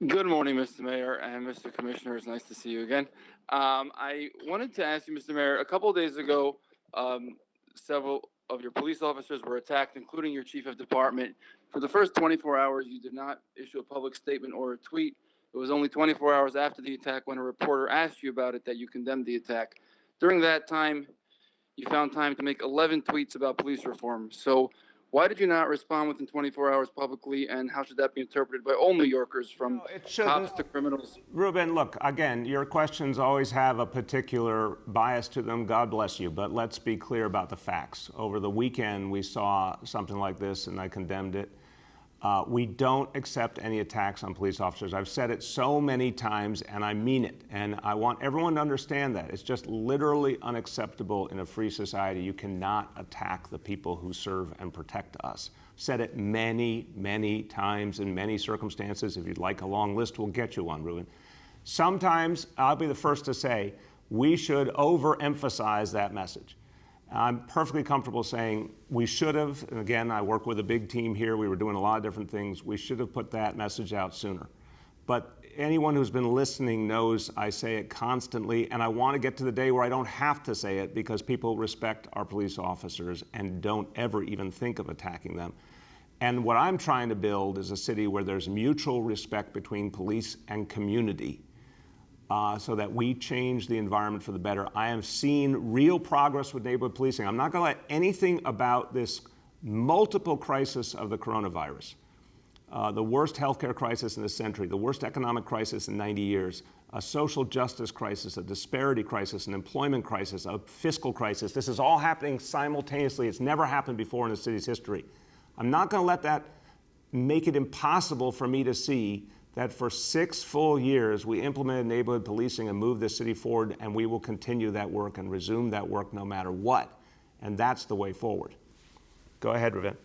Good morning, Mr. Mayor and Mr. Commissioner. It's nice to see you again. I wanted to ask you, Mr. Mayor, a couple of days ago, several of your police officers were attacked, including your chief of department. For the first 24 hours, you did not issue a public statement or a tweet. It was only 24 hours after the attack when a reporter asked you about it that you condemned the attack. During that time, you found time to make 11 tweets about police reform. So why did you not respond within 24 hours publicly, and how should that be interpreted by all New Yorkers, from cops to criminals? Ruben, look, again, your questions always have a particular bias to them. God bless you. But let's be clear about the facts. Over the weekend, we saw something like this, and I condemned it. We don't accept any attacks on police officers. I've said it so many times, and I mean it. And I want everyone to understand that. It's just literally unacceptable in a free society. You cannot attack the people who serve and protect us. Said it many, many times in many circumstances. If you'd like a long list, we'll get you one, Ruben. Sometimes, I'll be the first to say, we should overemphasize that message. I'm perfectly comfortable saying we should have, and again, I work with a big team here, we were doing a lot of different things, we should have put that message out sooner. But anyone who's been listening knows I say it constantly, and I want to get to the day where I don't have to say it because people respect our police officers and don't ever even think of attacking them. And what I'm trying to build is a city where there's mutual respect between police and community. So that we change the environment for the better. I have seen real progress with neighborhood policing. I'm not going to let anything about this multiple crisis of the coronavirus the worst healthcare crisis in the century, the worst economic crisis in 90 years, a social justice crisis, a disparity crisis, an employment crisis, a fiscal crisis. This is all happening simultaneously. It's never happened before in the city's history. I'm not going to let that make it impossible for me to see that for 6 full years we implemented neighborhood policing and moved the city forward, and we will continue that work and resume that work no matter what. And that's the way forward. Go ahead, Ravin.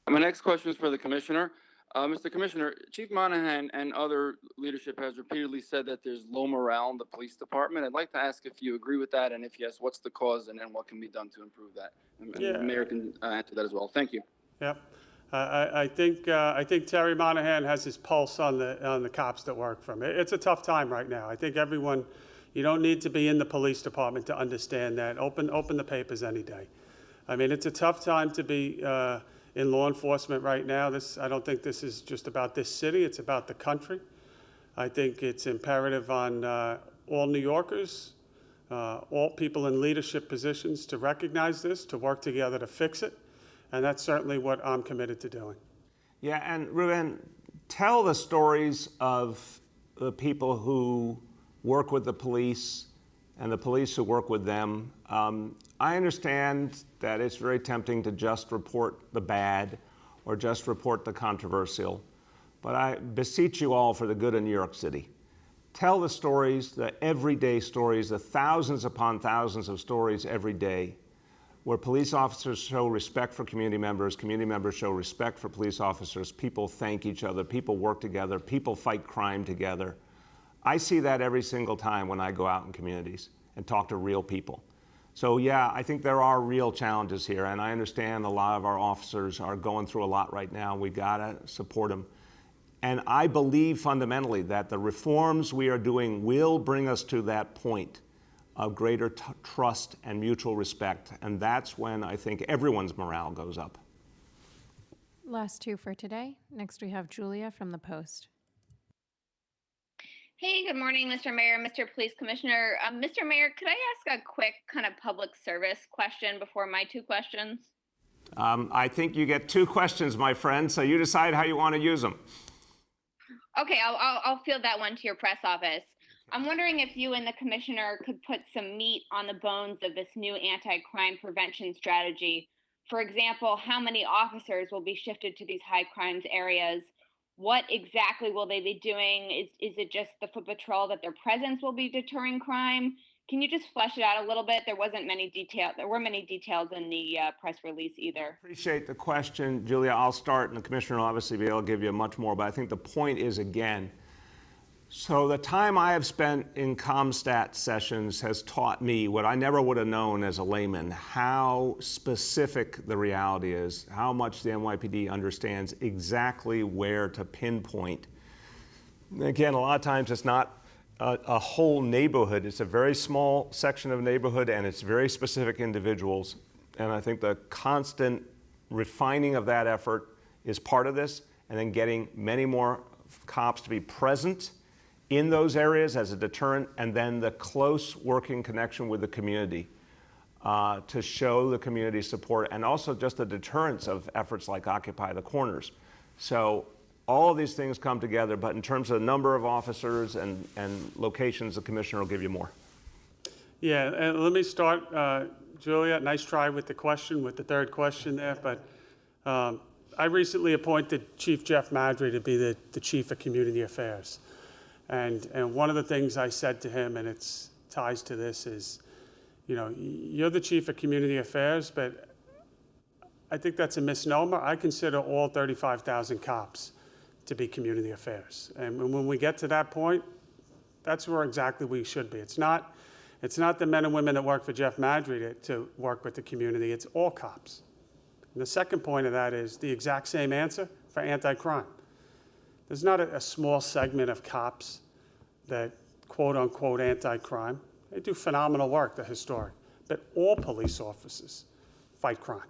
My next question is for the commissioner. Mr. Commissioner, Chief Monahan and other leadership has repeatedly said that there's low morale in the police department. I'd like to ask if you agree with that, and if yes, what's the cause, and then what can be done to improve that? And the mayor can answer that as well. Thank you. Yep. I think Terry Monahan has his pulse on the cops that work for him. It's a tough time right now. I think everyone, you don't need to be in the police department to understand that. Open the papers any day. I mean, it's a tough time to be in law enforcement right now. I don't think this is just about this city. It's about the country. I think it's imperative on all New Yorkers, all people in leadership positions to recognize this, to work together to fix it. And that's certainly what I'm committed to doing. Yeah, and Ruben, tell the stories of the people who work with the police and the police who work with them. I understand that it's very tempting to just report the bad or just report the controversial, but I beseech you all for the good of New York City. Tell the stories, the everyday stories, the thousands upon thousands of stories every day, where police officers show respect for community members show respect for police officers, people thank each other, people work together, people fight crime together. I see that every single time when I go out in communities and talk to real people. So yeah, I think there are real challenges here, and I understand a lot of our officers are going through a lot right now. We gotta support them. And I believe fundamentally that the reforms we are doing will bring us to that point of greater trust and mutual respect. And that's when I think everyone's morale goes up. Last two for today. Next we have Julia from the Post. Hey, good morning, Mr. Mayor, Mr. Police Commissioner. Mr. Mayor, could I ask a quick kind of public service question before my two questions? I think you get two questions, my friend, so you decide how you want to use them. Okay, I'll field that one to your press office. I'm wondering if you and the commissioner could put some meat on the bones of this new anti-crime prevention strategy. For example, how many officers will be shifted to these high crimes areas? What exactly will they be doing? Is it just the foot patrol that their presence will be deterring crime? Can you just flesh it out a little bit? There weren't many details in the press release either. Appreciate the question, Julia. I'll start, and the commissioner will obviously be able to give you much more, but I think the point is, again, so the time I have spent in ComStat sessions has taught me what I never would have known as a layman, how specific the reality is, how much the NYPD understands exactly where to pinpoint. Again, a lot of times it's not a whole neighborhood. It's a very small section of a neighborhood, and it's very specific individuals. And I think the constant refining of that effort is part of this, and then getting many more cops to be present in those areas as a deterrent, and then the close working connection with the community to show the community support, and also just the deterrence of efforts like Occupy the Corners. So all of these things come together, but in terms of the number of officers and locations, the commissioner will give you more. Yeah, and let me start, Julia, nice try with the third question there, but I recently appointed Chief Jeff Madry to be the Chief of Community Affairs. And one of the things I said to him, and it ties to this, is, you know, you're the Chief of Community Affairs, but I think that's a misnomer. I consider all 35,000 cops to be community affairs. And when we get to that point, that's where exactly we should be. It's not the men and women that work for Jeff Madry to work with the community. It's all cops. And the second point of that is the exact same answer for anti-crime. There's not a small segment of cops that quote unquote anti-crime. They do phenomenal work, they're historic. But all police officers fight crime.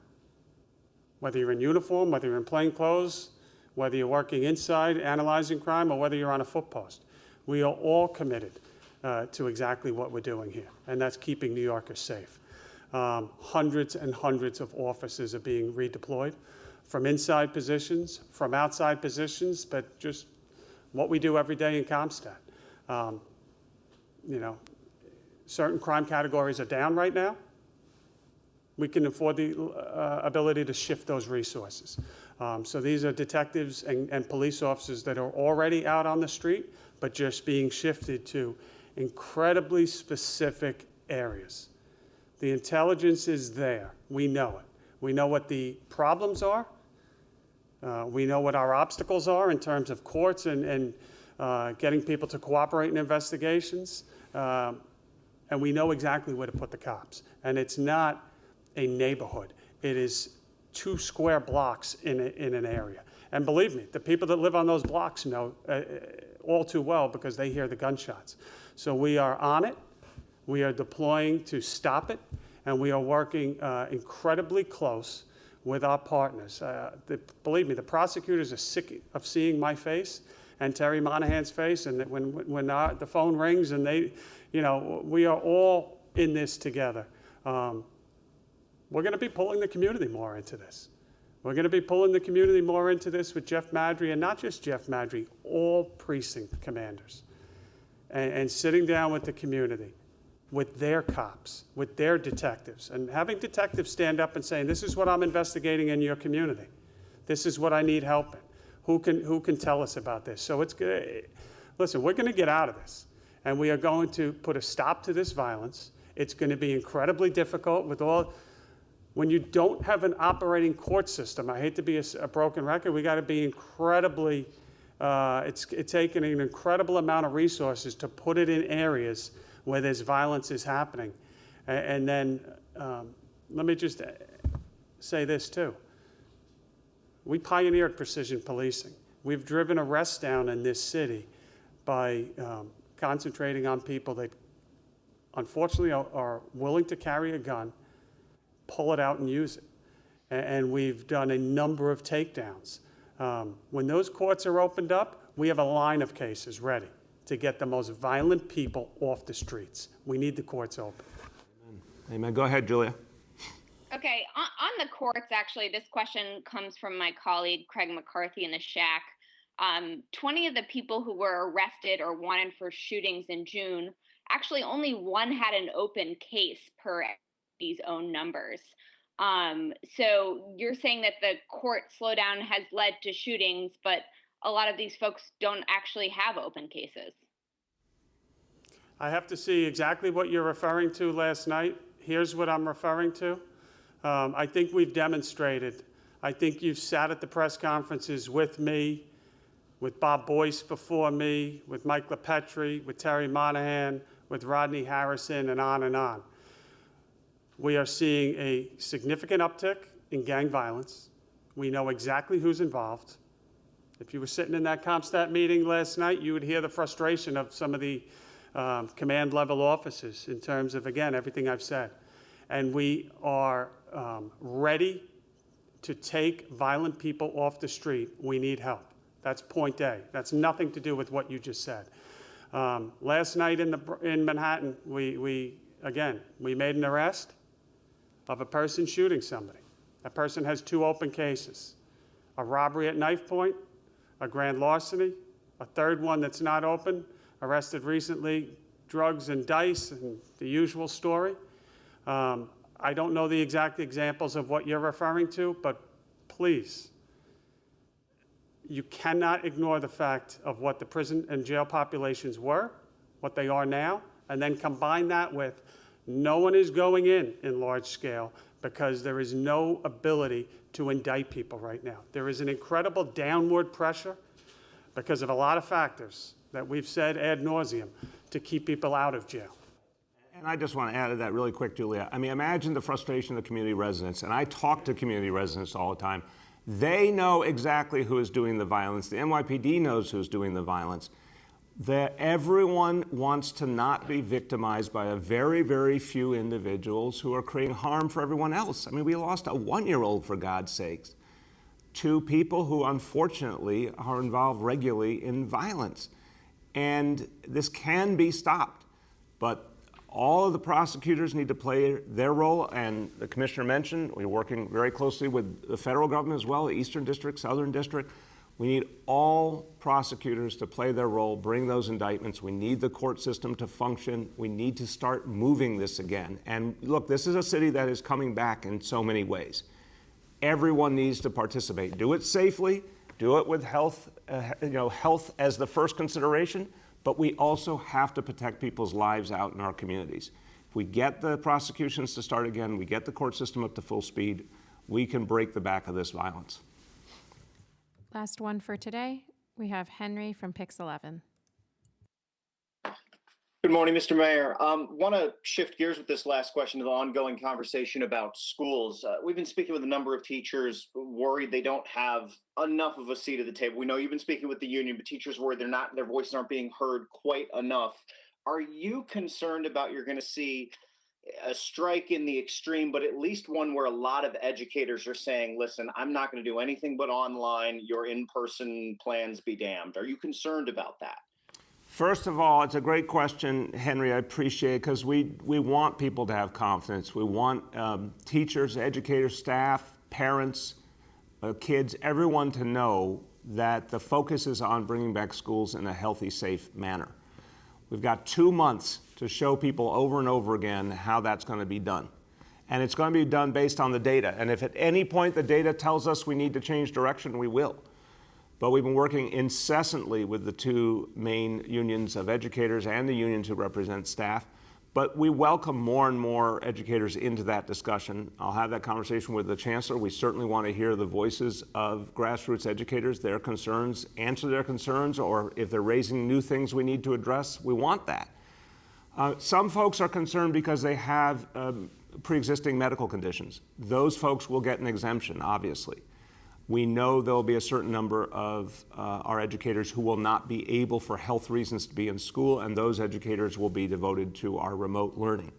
Whether you're in uniform, whether you're in plain clothes, whether you're working inside analyzing crime, or whether you're on a foot post. We are all committed to exactly what we're doing here, and that's keeping New Yorkers safe. Hundreds and hundreds of officers are being redeployed. from inside positions, from outside positions, but just what we do every day in Comstock. You know, certain crime categories are down right now. We can afford the ability to shift those resources. So these are detectives and police officers that are already out on the street, but just being shifted to incredibly specific areas. The intelligence is there. We know it. We know what the problems are. We know what our obstacles are in terms of courts and getting people to cooperate in investigations. And we know exactly where to put the cops. And it's not a neighborhood. It is 2 square blocks in an area. And believe me, the people that live on those blocks know all too well because they hear the gunshots. So we are on it. We are deploying to stop it. And we are working incredibly close with our partners. Believe me, the prosecutors are sick of seeing my face and Terry Monahan's face. And when the phone rings and they, you know, we are all in this together. We're going to be pulling the community more into this. We're going to be pulling the community more into this with Jeff Madry, and not just Jeff Madry, all precinct commanders, and sitting down with the community, with their cops, with their detectives, and having detectives stand up and saying, this is what I'm investigating in your community. This is what I need help in. Who can tell us about this? So it's good. Listen, we're going to get out of this, and we are going to put a stop to this violence. It's going to be incredibly difficult with all. When you don't have an operating court system, I hate to be a broken record, we got to be incredibly, it's taken an incredible amount of resources to put it in areas where this violence is happening. And then, let me just say this too. We pioneered precision policing. We've driven arrests down in this city by concentrating on people that unfortunately are willing to carry a gun, pull it out and use it. And we've done a number of takedowns. When those courts are opened up, we have a line of cases ready to get the most violent people off the streets. We need the courts open. Amen. Go ahead, Julia. Okay, on the courts, actually, this question comes from my colleague, Craig McCarthy in the Shack. 20 of the people who were arrested or wanted for shootings in June, actually only one had an open case per these own numbers. So you're saying that the court slowdown has led to shootings, but a lot of these folks don't actually have open cases. I have to see exactly what you're referring to last night. Here's what I'm referring to. I think we've demonstrated. I think you've sat at the press conferences with me, with Bob Boyce before me, with Mike LaPetri, with Terry Monahan, with Rodney Harrison, and on and on. We are seeing a significant uptick in gang violence. We know exactly who's involved. If you were sitting in that CompStat meeting last night, you would hear the frustration of some of the command level officers in terms of, again, everything I've said. And we are ready to take violent people off the street. We need help. That's point A. That's nothing to do with what you just said. Last night in Manhattan, we made an arrest of a person shooting somebody. That person has 2 open cases: a robbery at knife point, a grand larceny, a third one that's not open, arrested recently, drugs and dice, and the usual story. I don't know the exact examples of what you're referring to, but please, you cannot ignore the fact of what the prison and jail populations were, what they are now, and then combine that with no one is going in large scale because there is no ability to indict people right now. There is an incredible downward pressure because of a lot of factors that we've said ad nauseum to keep people out of jail. And I just want to add to that really quick, Julia. I mean, imagine the frustration of the community residents, and I talk to community residents all the time. They know exactly who is doing the violence. The NYPD knows who's doing the violence. Everyone wants to not be victimized by a very, very few individuals who are creating harm for everyone else. I mean, we lost a 1-year-old, for God's sakes, to people who unfortunately are involved regularly in violence. And this can be stopped. But All of the prosecutors need to play their role, and the commissioner mentioned we're working very closely with the federal government as well, the Eastern District, Southern District. We need all prosecutors to play their role, bring those indictments. We need the court system to function. We need to start moving this again. And look, this is a city that is coming back in so many ways. Everyone needs to participate. Do it safely, do it with health as the first consideration, but we also have to protect people's lives out in our communities. If we get the prosecutions to start again, we get the court system up to full speed, we can break the back of this violence. Last one for today, we have Henry from Pix 11. Good morning, Mr. Mayor. Want to shift gears with this last question to the ongoing conversation about schools. We've been speaking with a number of teachers worried they don't have enough of a seat at the table. We know you've been speaking with the union, but teachers worried their voices aren't being heard quite enough. Are you concerned about you're going to see a strike in the extreme, but at least one where a lot of educators are saying, listen, I'm not going to do anything but online, your in-person plans be damned? Are you concerned about that? First of all, it's a great question, Henry. I appreciate it because we want people to have confidence. We want teachers, educators, staff, parents, kids, everyone to know that the focus is on bringing back schools in a healthy, safe manner. We've got 2 months to show people over and over again how that's going to be done. And it's going to be done based on the data. And if at any point the data tells us we need to change direction, we will. But we've been working incessantly with the two main unions of educators and the unions who represent staff. But we welcome more and more educators into that discussion. I'll have that conversation with the chancellor. We certainly want to hear the voices of grassroots educators, their concerns, answer their concerns, or if they're raising new things we need to address, we want that. Some folks are concerned because they have pre-existing medical conditions. Those folks will get an exemption, obviously. We know there'll be a certain number of our educators who will not be able for health reasons to be in school, and those educators will be devoted to our remote learning.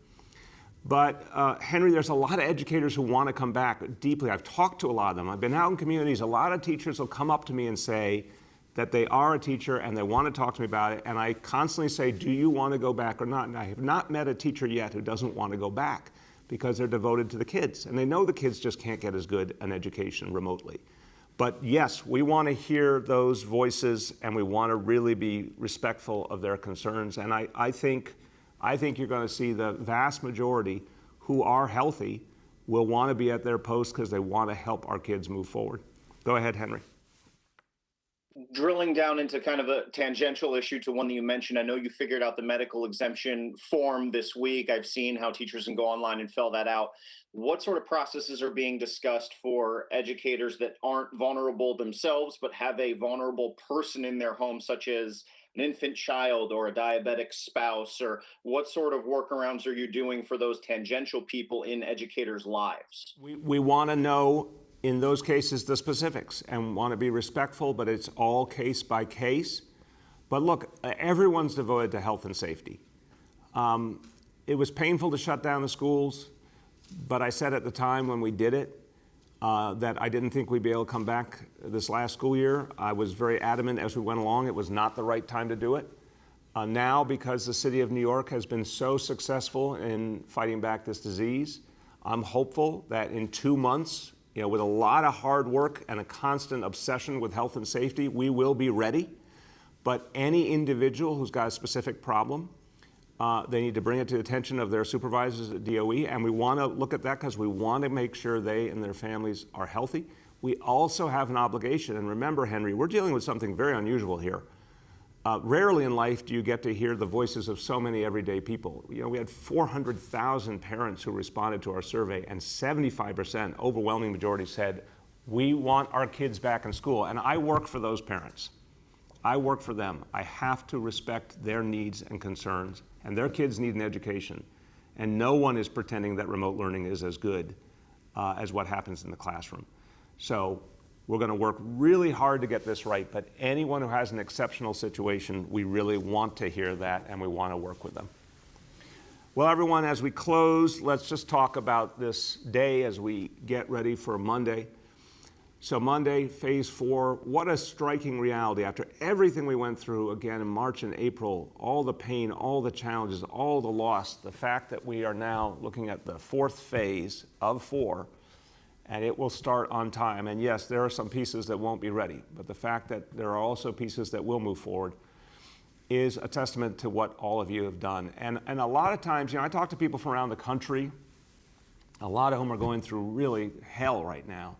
But Henry, there's a lot of educators who want to come back deeply. I've talked to a lot of them. I've been out in communities. A lot of teachers will come up to me and say that they are a teacher and they want to talk to me about it, and I constantly say, do you want to go back or not? And I have not met a teacher yet who doesn't want to go back because they're devoted to the kids, and they know the kids just can't get as good an education remotely. But yes, we want to hear those voices, and we want to really be respectful of their concerns. And I think you're going to see the vast majority who are healthy will want to be at their post because they want to help our kids move forward. Go ahead, Henry. Drilling down into kind of a tangential issue to one that you mentioned, I know you figured out the medical exemption form this week. I've seen how teachers can go online and fill that out. What sort of processes are being discussed for educators that aren't vulnerable themselves, but have a vulnerable person in their home, such as an infant child or a diabetic spouse? Or what sort of workarounds are you doing for those tangential people in educators' lives? We want to know, in those cases, the specifics and want to be respectful, but it's all case by case. But look, everyone's devoted to health and safety. It was painful to shut down the schools, but I said at the time when we did it that I didn't think we'd be able to come back this last school year. I was very adamant as we went along it was not the right time to do it. Now, because the city of New York has been so successful in fighting back this disease, I'm hopeful that in 2 months, with a lot of hard work and a constant obsession with health and safety, we will be ready. But any individual who's got a specific problem, they need to bring it to the attention of their supervisors at DOE, and we want to look at that because we want to make sure they and their families are healthy. We also have an obligation, and remember, Henry, we're dealing with something very unusual here. Rarely in life do you get to hear the voices of so many everyday people. We had 400,000 parents who responded to our survey, and 75%, overwhelming majority, said, we want our kids back in school. And I work for those parents. I work for them. I have to respect their needs and concerns, and their kids need an education. And no one is pretending that remote learning is as good as what happens in the classroom. So we're going to work really hard to get this right, but anyone who has an exceptional situation, we really want to hear that, and we want to work with them. Well, everyone, as we close, let's just talk about this day as we get ready for Monday. So Monday, phase 4, what a striking reality. After everything we went through again in March and April, all the pain, all the challenges, all the loss, the fact that we are now looking at the 4th phase of 4, and it will start on time. And yes, there are some pieces that won't be ready, but the fact that there are also pieces that will move forward is a testament to what all of you have done. And a lot of times, I talk to people from around the country, a lot of whom are going through really hell right now.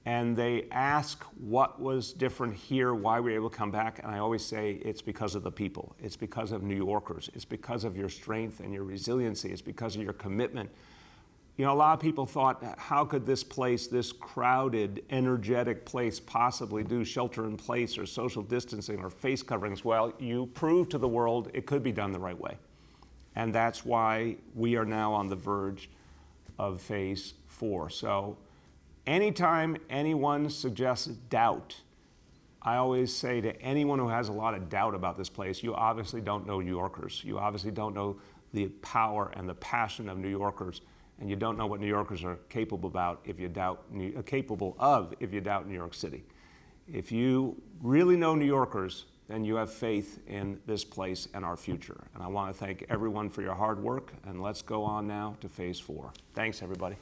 And they ask what was different here, why we were able to come back. And I always say it's because of the people. It's because of New Yorkers. It's because of your strength and your resiliency. It's because of your commitment. A lot of people thought, how could this place, this crowded, energetic place, possibly do shelter in place or social distancing or face coverings? Well, you proved to the world it could be done the right way. And that's why we are now on the verge of phase 4. So anytime anyone suggests doubt, I always say to anyone who has a lot of doubt about this place, you obviously don't know New Yorkers. You obviously don't know the power and the passion of New Yorkers. And you don't know what New Yorkers are capable of if you doubt New York City. If you really know New Yorkers, then you have faith in this place and our future. And I want to thank everyone for your hard work, and let's go on now to phase 4. Thanks, everybody.